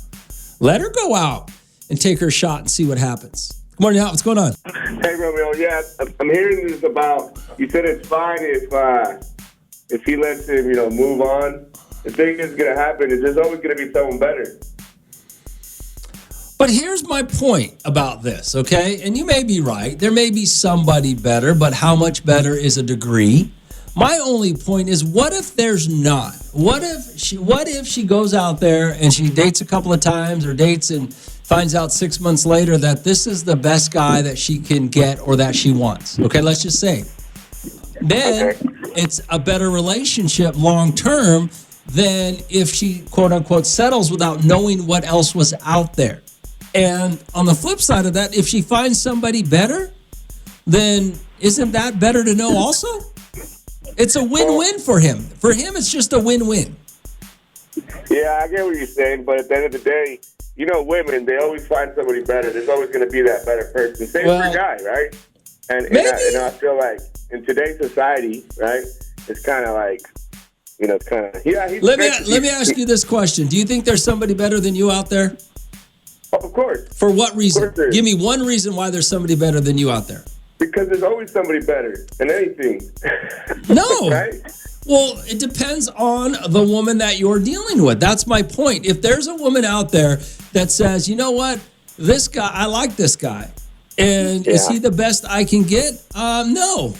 Let her go out and take her shot and see what happens. Good morning, Al. What's going on?
Hey, Romeo. Yeah, I'm hearing this about, you said it's fine if he lets him, move on. The thing that's going to happen is there's always going to be someone better.
But here's my point about this, okay? And you may be right. There may be somebody better, but how much better is a degree? My only point is, what if there's not? What if she goes out there and she dates a couple of times or dates and finds out 6 months later that this is the best guy that she can get or that she wants? Okay, let's just say. Then it's a better relationship long term than if she, quote unquote, settles without knowing what else was out there. And on the flip side of that, if she finds somebody better, then isn't that better to know also? It's a win-win for him. For him, it's just a win-win.
Yeah, I get what you're saying, but at the end of the day, women, they always find somebody better. There's always going to be that better person. Same for a guy, right? And I feel like in today's society, right, it's kind of like, it's kind of,
Let me ask you this question. Do you think there's somebody better than you out there?
Of course.
For what reason? Give me one reason why there's somebody better than you out there.
Because there's always somebody better in anything.
No.
Right?
Well, it depends on the woman that you're dealing with. That's my point. If there's a woman out there that says, you know what, this guy, I like this guy. And is he the best I can get? No.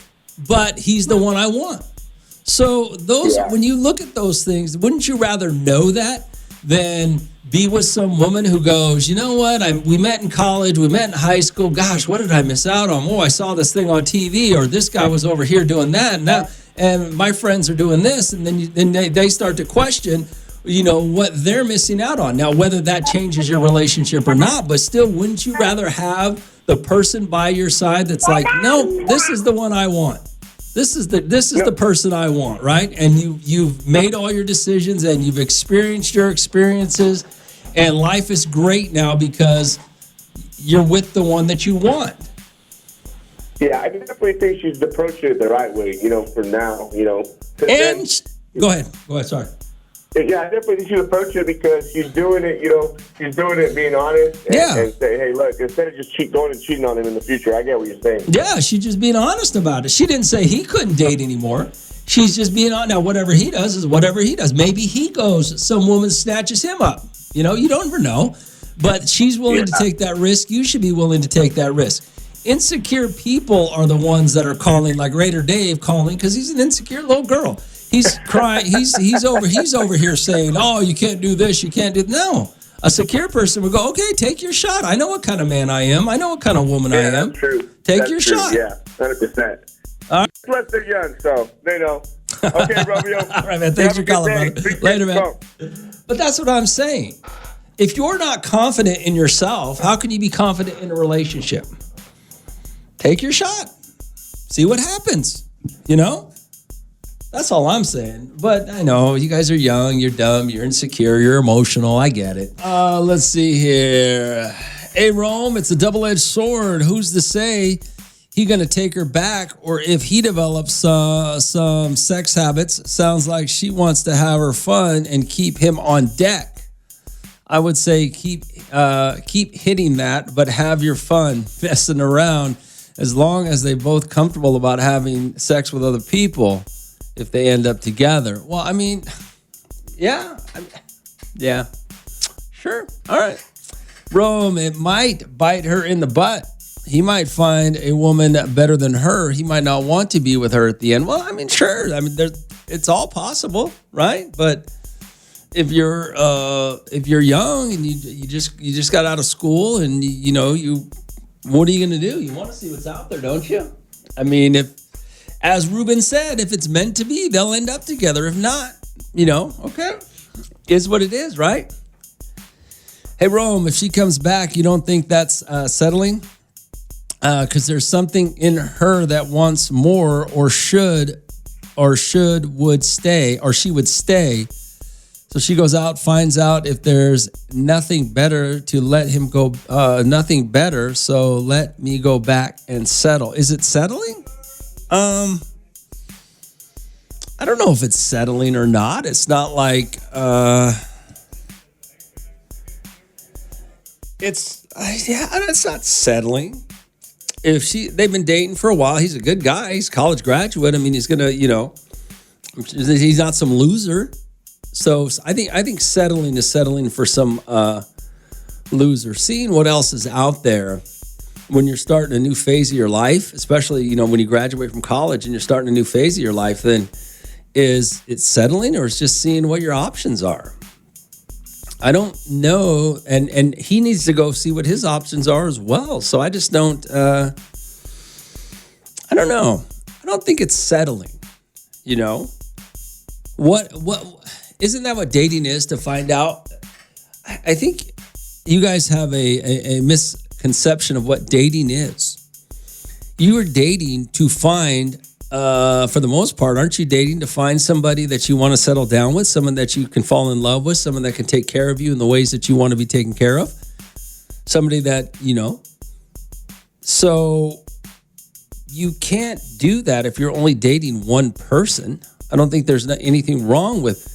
But he's the one I want. So when you look at those things, wouldn't you rather know that than be with some woman who goes, you know what, we met in college, we met in high school, gosh, what did I miss out on? Oh, I saw this thing on TV, or this guy was over here doing that, and my friends are doing this, and then they start to question, what they're missing out on. Now, whether that changes your relationship or not, but still, wouldn't you rather have the person by your side that's like, no, this is the one I want. This is the person I want, right? And you've made all your decisions and you've experienced your experiences, and life is great now because you're with the one that you want.
Yeah, I definitely think she's approaching it the right way, for now,
And go ahead, sorry.
Yeah, I definitely think she's approaching it because she's doing it, she's doing it being honest and say, hey, look, instead of just going and cheating on him in the future, I get what you're saying.
Yeah, she's just being honest about it. She didn't say he couldn't date anymore. She's just being honest. Now, whatever he does is whatever he does. Maybe he goes, some woman snatches him up. You don't ever know. But she's willing to take that risk. You should be willing to take that risk. Insecure people are the ones that are calling, like Raider Dave calling, because he's an insecure little girl. He's crying. He's over here saying, "Oh, you can't do this. You can't do." No, a secure person would go, "Okay, take your shot. I know what kind of man I am. I know what kind of woman I am.
That's true.
Take your shot."
Yeah, 100%. Plus, they're young, so they know. Okay, Romeo.
All right, man. Thanks for calling, brother. Later, man. But that's what I'm saying. If you're not confident in yourself, how can you be confident in a relationship? Take your shot. See what happens. That's all I'm saying. But I know you guys are young, you're dumb, you're insecure, you're emotional. I get it. Let's see here. Hey, Rome, it's a double-edged sword. Who's to say he going to take her back, or if he develops some sex habits? Sounds like she wants to have her fun and keep him on deck. I would say keep hitting that, but have your fun messing around, as long as they're both comfortable about having sex with other people. If they end up together. Well, I mean, yeah, sure. All right. Rome, it might bite her in the butt. He might find a woman better than her. He might not want to be with her at the end. Well, I mean, sure. I mean, it's all possible, right? But if you're young and you just got out of school and what are you going to do? You want to see what's out there, don't you? I mean, as Ruben said, if it's meant to be, they'll end up together. If not, okay, is what it is, right? Hey, Rome, if she comes back, you don't think that's settling? because there's something in her that wants more, or she would stay. So she goes out, finds out if there's nothing better to let him go, nothing better. So let me go back and settle. Is it settling? I don't know if it's settling or not. It's not like, it's not settling. They've been dating for a while. He's a good guy. He's a college graduate. I mean, he's gonna, he's not some loser. So I think settling is settling for some loser. Seeing what else is out there when you're starting a new phase of your life, especially when you graduate from college and you're starting a new phase of your life, then is it settling, or is just seeing what your options are? I don't know, and he needs to go see what his options are as well. So I just don't. I don't know. I don't think it's settling. What isn't that what dating is? To find out. I think you guys have a misconception of what dating is. You are dating to find. For the most part, aren't you dating to find somebody that you want to settle down with, someone that you can fall in love with, someone that can take care of you in the ways that you want to be taken care of, somebody that, So you can't do that if you're only dating one person. I don't think there's anything wrong with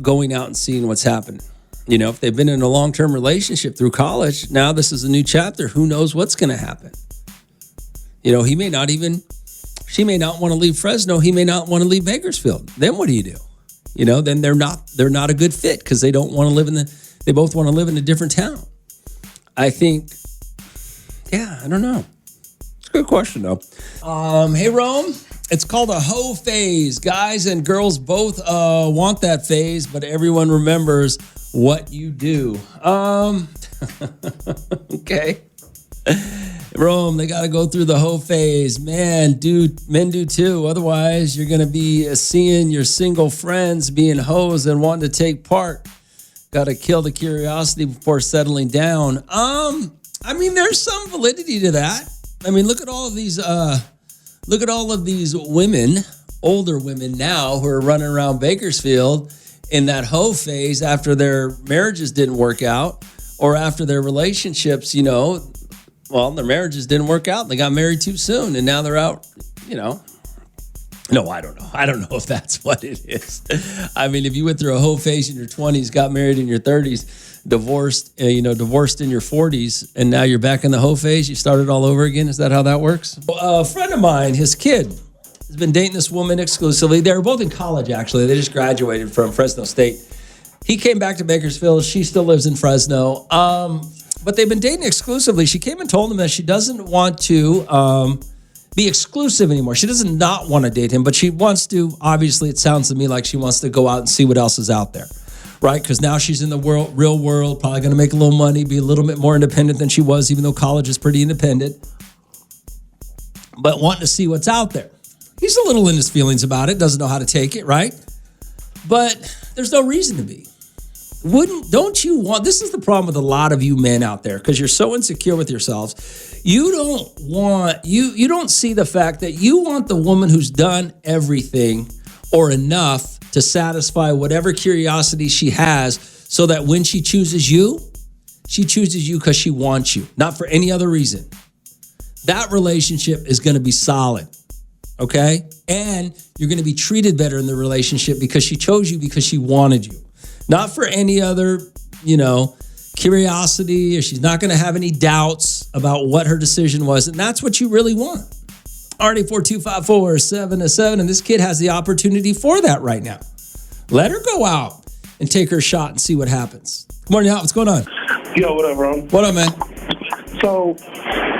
going out and seeing what's happening. If they've been in a long-term relationship through college, now this is a new chapter. Who knows what's going to happen? She may not want to leave Fresno. He may not want to leave Bakersfield. Then what do you do? Then they're not a good fit because they don't want to live they both want to live in a different town. I think, I don't know. It's a good question though. Hey Rome, it's called a hoe phase. Guys and girls both want that phase, but everyone remembers what you do. Okay. Rome, they got to go through the hoe phase. Men do too. Otherwise, you're going to be seeing your single friends being hoes and wanting to take part. Got to kill the curiosity before settling down. There's some validity to that. Look at all of these women, older women now, who are running around Bakersfield in that hoe phase after their marriages didn't work out, or after their relationships, their marriages didn't work out. They got married too soon, and now they're out, No, I don't know. I don't know if that's what it is. If you went through a hoe phase in your 20s, got married in your 30s, divorced in your 40s, and now you're back in the hoe phase, you started all over again. Is that how that works? A friend of mine, his kid, has been dating this woman exclusively. They were both in college, actually. They just graduated from Fresno State. He came back to Bakersfield. She still lives in Fresno. But they've been dating exclusively. She came and told him that she doesn't want to be exclusive anymore. She does not want to date him, but she wants to. Obviously, it sounds to me like she wants to go out and see what else is out there, right? Because now she's in the real world, probably going to make a little money, be a little bit more independent than she was, even though college is pretty independent, but wanting to see what's out there. He's a little in his feelings about it, doesn't know how to take it, right? But there's no reason to be. Don't you want, this is the problem with a lot of you men out there, because you're so insecure with yourselves. You don't see the fact that you want the woman who's done everything or enough to satisfy whatever curiosity she has, so that when she chooses you because she wants you, not for any other reason. That relationship is going to be solid, okay? And you're going to be treated better in the relationship because she chose you because she wanted you. Not for any other, curiosity, or she's not going to have any doubts about what her decision was. And that's what you really want. RD4254-707, and this kid has the opportunity for that right now. Let her go out and take her shot and see what happens. Good morning, Al. What's going on?
Yo, what up, bro?
What up, man?
So,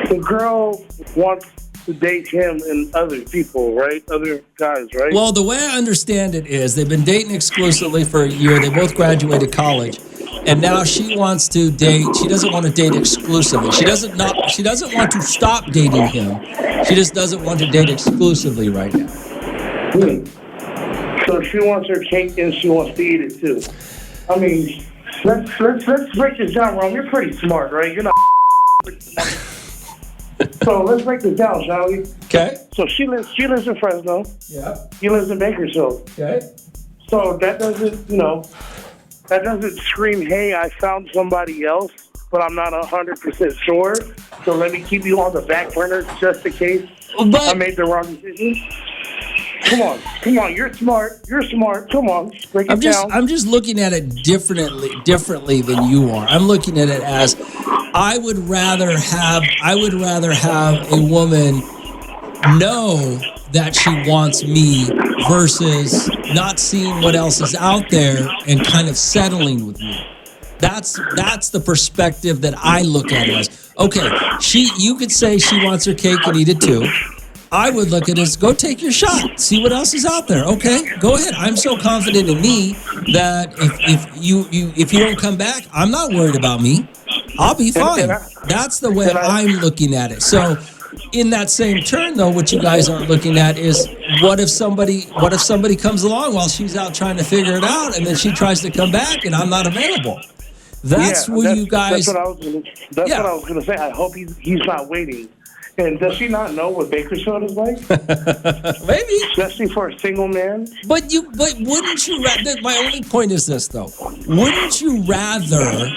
the girl wants to date him and other people, right? Other guys, right?
Well, the way I understand it is they've been dating exclusively for a year. They both graduated college. And now she wants to date. She doesn't want to date exclusively. She doesn't want to stop dating him. She just doesn't want to date exclusively right now.
So she wants her cake and she wants to eat it too. Let's break this down, Ron. You're pretty smart, right? You're not. So let's break this down, shall we?
Okay.
So she lives in Fresno.
Yeah.
He lives in Bakersfield.
Okay.
So that doesn't scream, hey, I found somebody else, but I'm not 100% sure. So let me keep you on the back burner just in case I made the wrong decision. Come on. You're smart. Come on, break it down.
I'm just looking at it differently than you are. I'm looking at it as I would rather have a woman know that she wants me versus not seeing what else is out there and kind of settling with me. That's the perspective that I look at it as. Okay, you could say she wants her cake and eat it too. I would look at it as, go take your shot. See what else is out there. Okay, go ahead. I'm so confident in me that if you don't come back, I'm not worried about me. I'll be fine. That's the way I'm looking at it. So in that same turn, though, what you guys aren't looking at is what if somebody comes along while she's out trying to figure it out, and then she tries to come back and I'm not available. That's what you guys.
That's what I was gonna say. I hope he's not waiting. And does she not know what Bakersfield is like?
Maybe,
especially for a single man.
But wouldn't you rather? My only point is this, though. Wouldn't you rather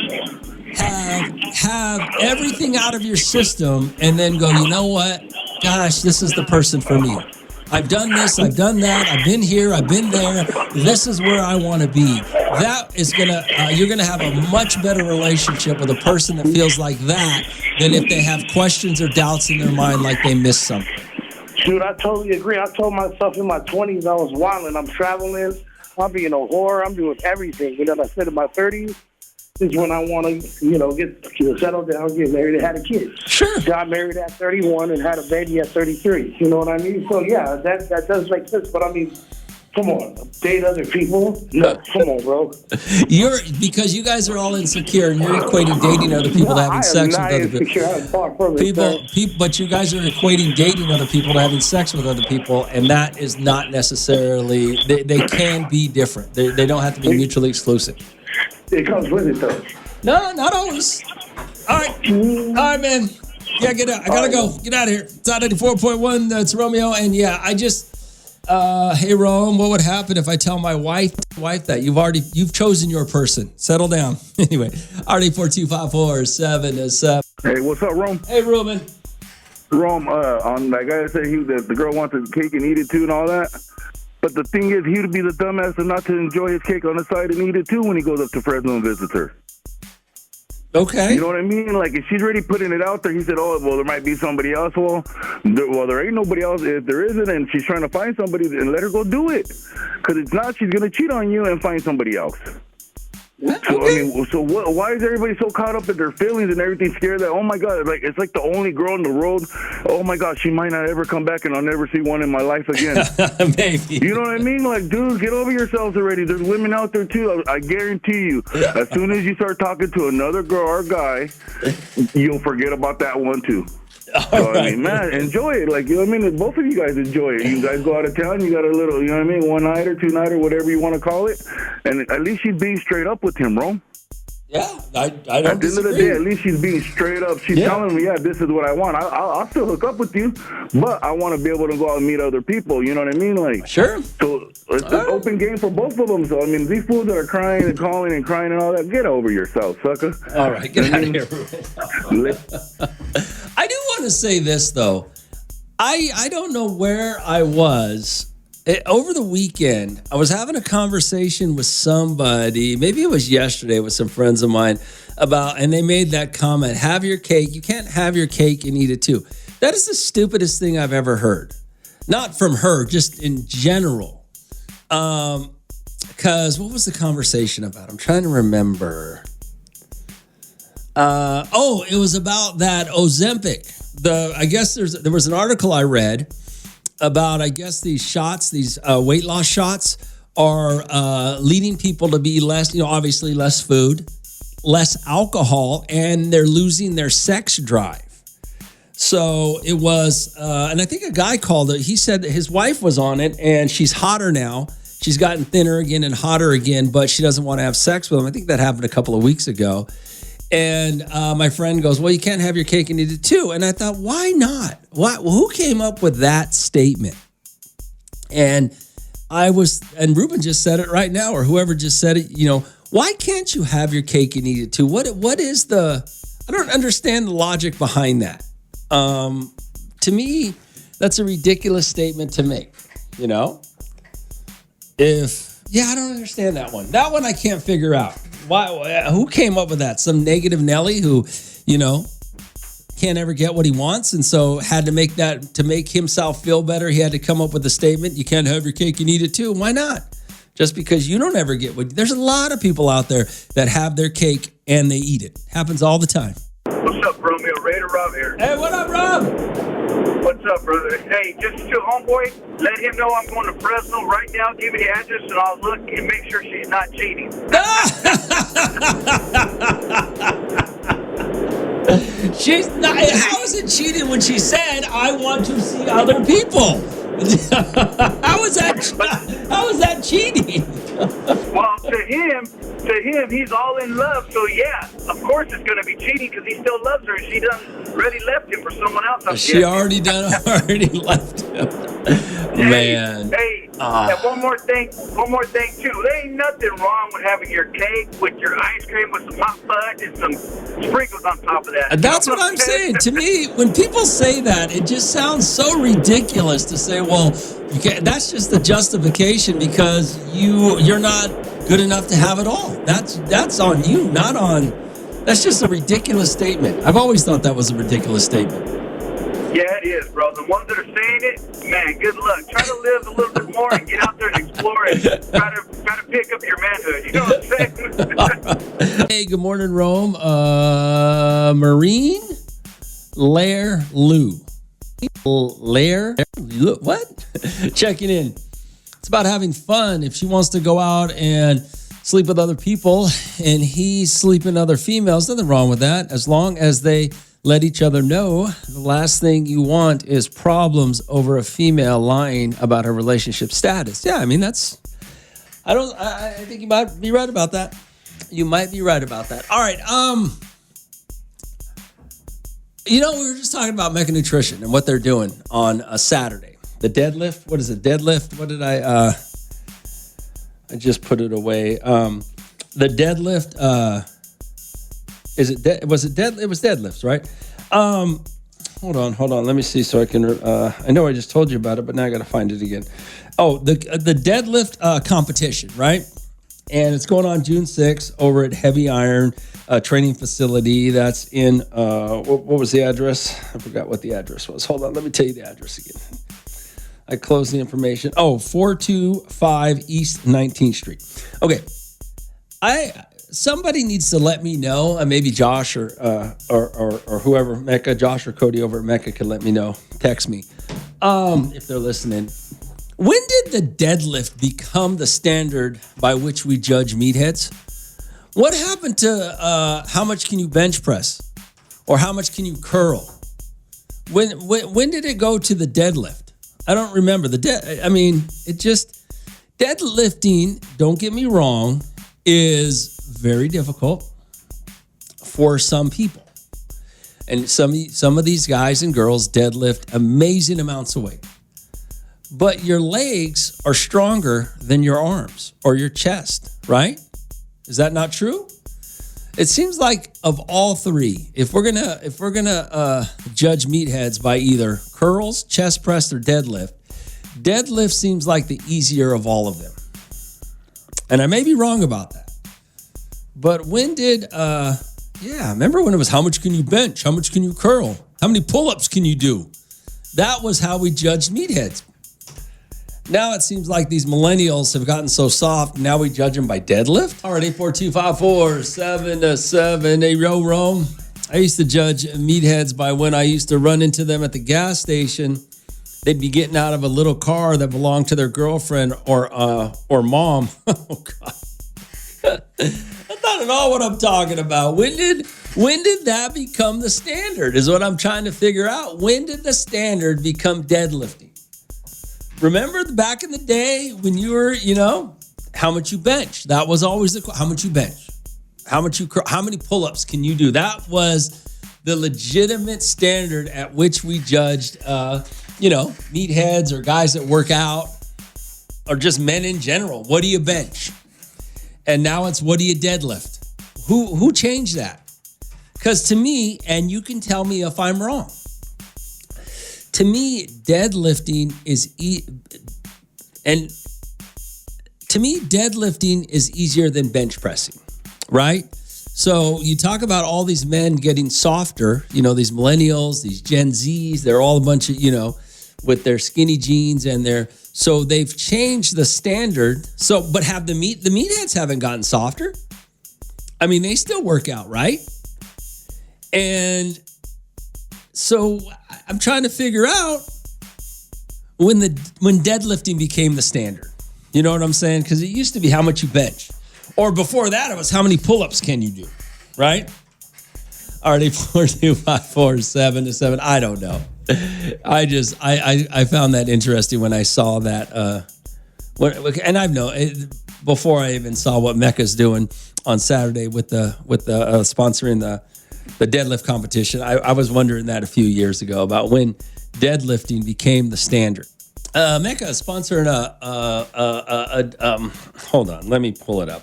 have everything out of your system and then go, you know what? Gosh, this is the person for me. I've done this, I've done that, I've been here, I've been there. This is where I want to be. That is you're gonna have a much better relationship with a person that feels like that than if they have questions or doubts in their mind, like they missed something.
Dude, I totally agree. I told myself in my 20s I was wilding. I'm traveling, I'm being a whore, I'm doing everything. And then I said in my 30s is when I want to, get settled down, get married, and had a kid.
Sure.
Got married at 31 and had a baby at 33. You know what I mean? So yeah, that does make sense. But I mean, come on, date other people? No, come on, bro.
Because you guys are all insecure and you're equating dating other people to having sex with other people.
I'm far from it,
but you guys are equating dating other people to having sex with other people, and that is not necessarily. They can be different. They don't have to be mutually exclusive.
It comes with it, though.
No, not always. All right, man. Yeah, get out. I gotta go. Get out of here. It's out 94.1. That's Romeo, and yeah, I just. Hey Rome, what would happen if I tell my wife that you've chosen your person? Settle down. Anyway, RD42547.
Hey, what's up, Rome?
Hey, Ruben.
Rome, on that guy that said the girl wants his cake and eat it too and all that. But the thing is, he would be the dumbass and not to enjoy his cake on the side and eat it too when he goes up to Fresno and visits her.
Okay.
You know what I mean? Like, if she's already putting it out there, he said, oh, well, there might be somebody else. Well, there ain't nobody else. If there isn't and she's trying to find somebody, then let her go do it. Because if not, she's going to cheat on you and find somebody else. So,
okay.
I mean, why is everybody so caught up in their feelings and everything scared that, oh, my God, it's like the only girl in the world, oh, my God, she might not ever come back and I'll never see one in my life again.
Maybe.
You know what I mean? Like, dude, get over yourselves already. There's women out there, too. I guarantee you, as soon as you start talking to another girl or guy, you'll forget about that one, too. So, I mean, man, enjoy it. Like, you know what I mean? Both of you guys enjoy it. You guys go out of town, you got a little, you know what I mean, one-nighter, two-nighter, whatever you want to call it. And at least she's being straight up with him, Rome.
Yeah, I don't
At the end of the day, at least she's being straight up. She's telling me, this is what I want. I'll still hook up with you, but I want to be able to go out and meet other people. You know what I mean? Like,
sure.
So it's an open game for both of them. So, I mean, these fools that are crying and calling and crying and all that, get over yourself, sucker.
All right, get out of here, Ruben. I do want to say this, though. I don't know where I was. Over the weekend, I was having a conversation with somebody, maybe it was yesterday with some friends of mine, and they made that comment, have your cake. You can't have your cake and eat it too. That is the stupidest thing I've ever heard. Not from her, just in general. Because what was the conversation about? I'm trying to remember. It was about that Ozempic. I guess there was an article I read about, I guess, these shots, these weight loss shots are leading people to be less, obviously less food, less alcohol, and they're losing their sex drive. So it was, and I think a guy called it, he said that his wife was on it and she's hotter now. She's gotten thinner again and hotter again, but she doesn't want to have sex with him. I think that happened a couple of weeks ago. And my friend goes, well, you can't have your cake and eat it too. And I thought, why not? Who came up with that statement? And Ruben just said it right now, or whoever just said it, why can't you have your cake and eat it too? What is I don't understand the logic behind that. To me, that's a ridiculous statement to make, I don't understand that one. That one I can't figure out. Why? Who came up with that? Some negative Nelly who, can't ever get what he wants, and so had to make himself feel better. He had to come up with a statement. You can't have your cake and eat it too. Why not? Just because you don't ever get what. There's a lot of people out there that have their cake and they eat it. Happens all the time.
What's up, Romeo? Raider Rob here.
Hey, what up, Rob?
What's up, brother? Hey, just to homeboy, let him know I'm going to Fresno right now. Give me the address, and I'll look and make sure she's not cheating.
She's not. How is it cheating when she said, "I want to see other people"? How is that cheating?
Well, to him, he's all in love. So yeah, of course it's going to be cheating because he still loves her, and she done already left him for someone else.
She already left him. Man.
Hey, and one more thing too. There ain't nothing wrong with having your cake with your ice cream with some hot fudge and some sprinkles on top of that.
That's what I'm saying. To me, when people say that, it just sounds so ridiculous to say, well, you can't, that's just the justification because you're not good enough to have it all. That's on you, not on. That's just a ridiculous statement. I've always thought that was a ridiculous statement.
Yeah, it is, bro. The ones that are saying it, man, good luck. Try to live a little bit more and get out there and explore and try to pick up your manhood. You know what I'm saying?
Hey, good morning, Rome. Marine Lair Lou. What? Checking in. It's about having fun. If she wants to go out and sleep with other people and he's sleeping with other females, nothing wrong with that. As long as they let each other know, the last thing you want is problems over a female lying about her relationship status. Yeah, I mean, I think you might be right about that. You might be right about that. All right. We were just talking about Mecca Nutrition and what they're doing on a Saturday. The deadlift. What is it? Deadlift. What did I just put it away. The deadlift. It was deadlifts, right? Hold on. Let me see so I can. I know I just told you about it, but now I got to find it again. Oh, the deadlift competition, right? And it's going on June 6th over at Heavy Iron Training Facility. That's in what was the address? I forgot what the address was. Hold on, let me tell you the address again. I closed the information. 425 East 19th Street. Okay, somebody needs to let me know. Maybe Josh or whoever, Mecca, Josh or Cody over at Mecca could let me know. Text me if they're listening. When did the deadlift become the standard by which we judge meatheads? What happened to how much can you bench press, or how much can you curl? When did it go to the deadlift? I don't remember deadlifting. Don't get me wrong, is very difficult for some people. And some of these guys and girls deadlift amazing amounts of weight. But your legs are stronger than your arms or your chest, right? Is that not true? It seems like of all three, if we're gonna judge meatheads by either curls, chest press, or deadlift seems like the easier of all of them. And I may be wrong about that. But when did, remember when it was how much can you bench? How much can you curl? How many pull-ups can you do? That was how we judged meatheads. Now it seems like these millennials have gotten so soft, now we judge them by deadlift? All right, 842-547-7. Hey, Rome. I used to judge meatheads by when I used to run into them at the gas station. They'd be getting out of a little car that belonged to their girlfriend or mom. Oh, God. That's not at all what I'm talking about. When did that become the standard is what I'm trying to figure out. When did the standard become deadlifting? Remember back in the day when you were, how much you bench? That was always how much you bench. How many pull-ups can you do? That was the legitimate standard at which we judged, meatheads or guys that work out or just men in general. What do you bench? And now it's what do you deadlift? Who changed that? Because to me, and you can tell me if I'm wrong, to me, deadlifting is easier than bench pressing, right? So you talk about all these men getting softer, these millennials, these Gen Zs, they're all a bunch of, with their skinny jeans and so they've changed the standard. So, but have the meatheads haven't gotten softer. I mean, they still work out, right? And so I'm trying to figure out when deadlifting became the standard. You know what I'm saying? Because it used to be how much you bench. Or before that, it was how many pull-ups can you do, right? All right, 842-547-7. I don't know. I found that interesting when I saw that. And I've known before I even saw what Mecca's doing on Saturday with the sponsoring the deadlift competition. I was wondering that a few years ago about when deadlifting became the standard. Mecca is sponsoring hold on, let me pull it up.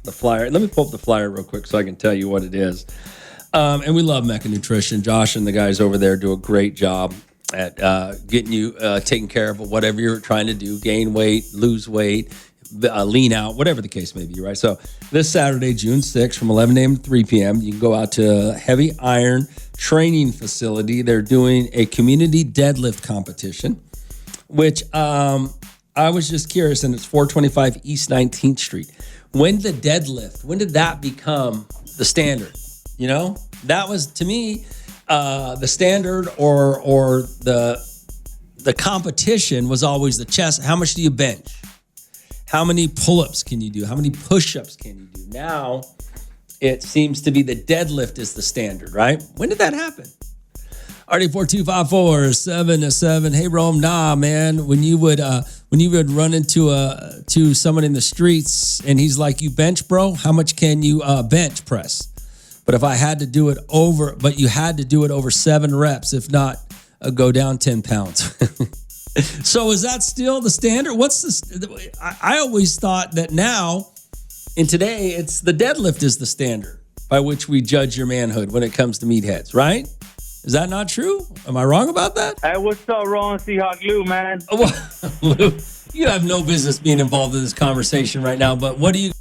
The flyer. Let me pull up the flyer real quick so I can tell you what it is. And we love Mecca Nutrition. Josh and the guys over there do a great job at getting you taken care of whatever you're trying to do, gain weight, lose weight, lean out, whatever the case may be, right? So this Saturday, June 6th, from 11 a.m. to 3 p.m., you can go out to Heavy Iron Training Facility. They're doing a community deadlift competition, which I was just curious, and it's 425 East 19th Street. When did that become the standard? That was, to me, the standard or the competition was always the chest. How much do you bench? How many pull-ups can you do? How many push-ups can you do? Now, it seems to be the deadlift is the standard, right? When did that happen? RD4254-7-7. Hey, Rome, nah, man. When you would run into someone in the streets and he's like, you bench, bro? How much can you bench press? But if I had to do it you had to do it over 7 reps. If not, go down 10 pounds. So is that still the standard? I always thought that now, and today, it's the deadlift is the standard by which we judge your manhood when it comes to meatheads, right? Is that not true? Am I wrong about that?
Hey, what's up, Ron Seahawk Lou, man?
Lou, you have no business being involved in this conversation right now, but what do you...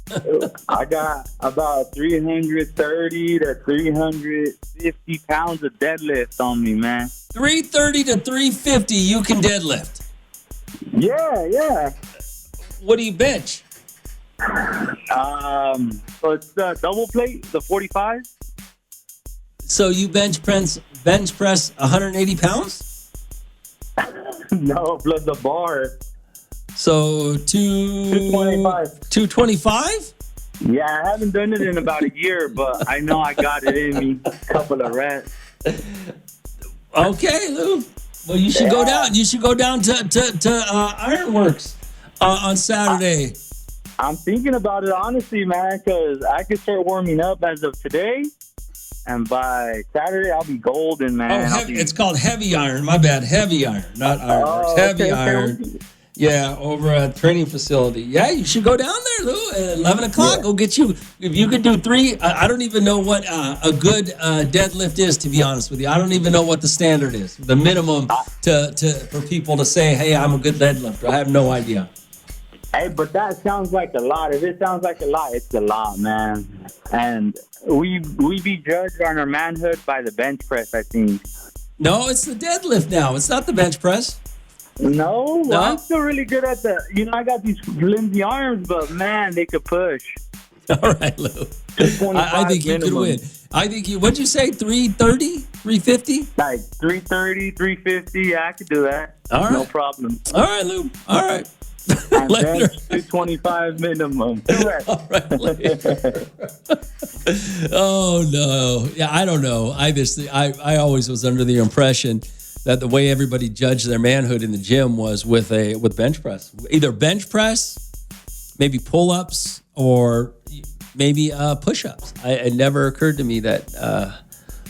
I got about 330 to 350 pounds of deadlift on me, man.
330 to 350 you can deadlift?
Yeah.
What do you bench?
So it's the double plate, the 45.
So you bench press 180 pounds?
No, plus the bar.
So 225? 225?
Yeah, I haven't done it in about a year, but I know I got it in me. A couple of reps.
Okay, Lou. Well, you should go down. You should go down to Ironworks on Saturday.
I'm thinking about it honestly, man, because I could start warming up as of today. And by Saturday, I'll be golden, man.
It's called Heavy Iron. My bad. Heavy Iron, not Ironworks. Heavy Iron. Yeah, over a training facility. Yeah, you should go down there, Lou. At 11 o'clock, Go get you. If you could do 3, I don't even know what a good deadlift is, to be honest with you. I don't even know what the standard is, the minimum for people to say, hey, I'm a good deadlifter. I have no idea.
Hey, but that sounds like a lot. If it sounds like a lot, it's a lot, man. And we be judged on our manhood by the bench press, I think.
No, it's the deadlift now. It's not the bench press.
No, I'm still really good at I got these flimsy arms, but man, they could push.
All right, Lou. I think you could win. I think what'd you say, 330, 350?
Like 330, 350, yeah, I could do that.
All right.
No problem.
All right, Lou. All right.
And then 225 minimum.
All right, later. Oh, no. Yeah, I don't know. I always was under the impression that the way everybody judged their manhood in the gym was with bench press. Either bench press, maybe pull-ups, or maybe push-ups. It never occurred to me that.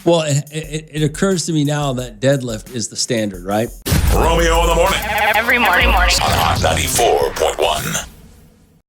It occurs to me now that deadlift is the standard, right?
Romeo in the morning.
Every morning.
On Hot 94.1.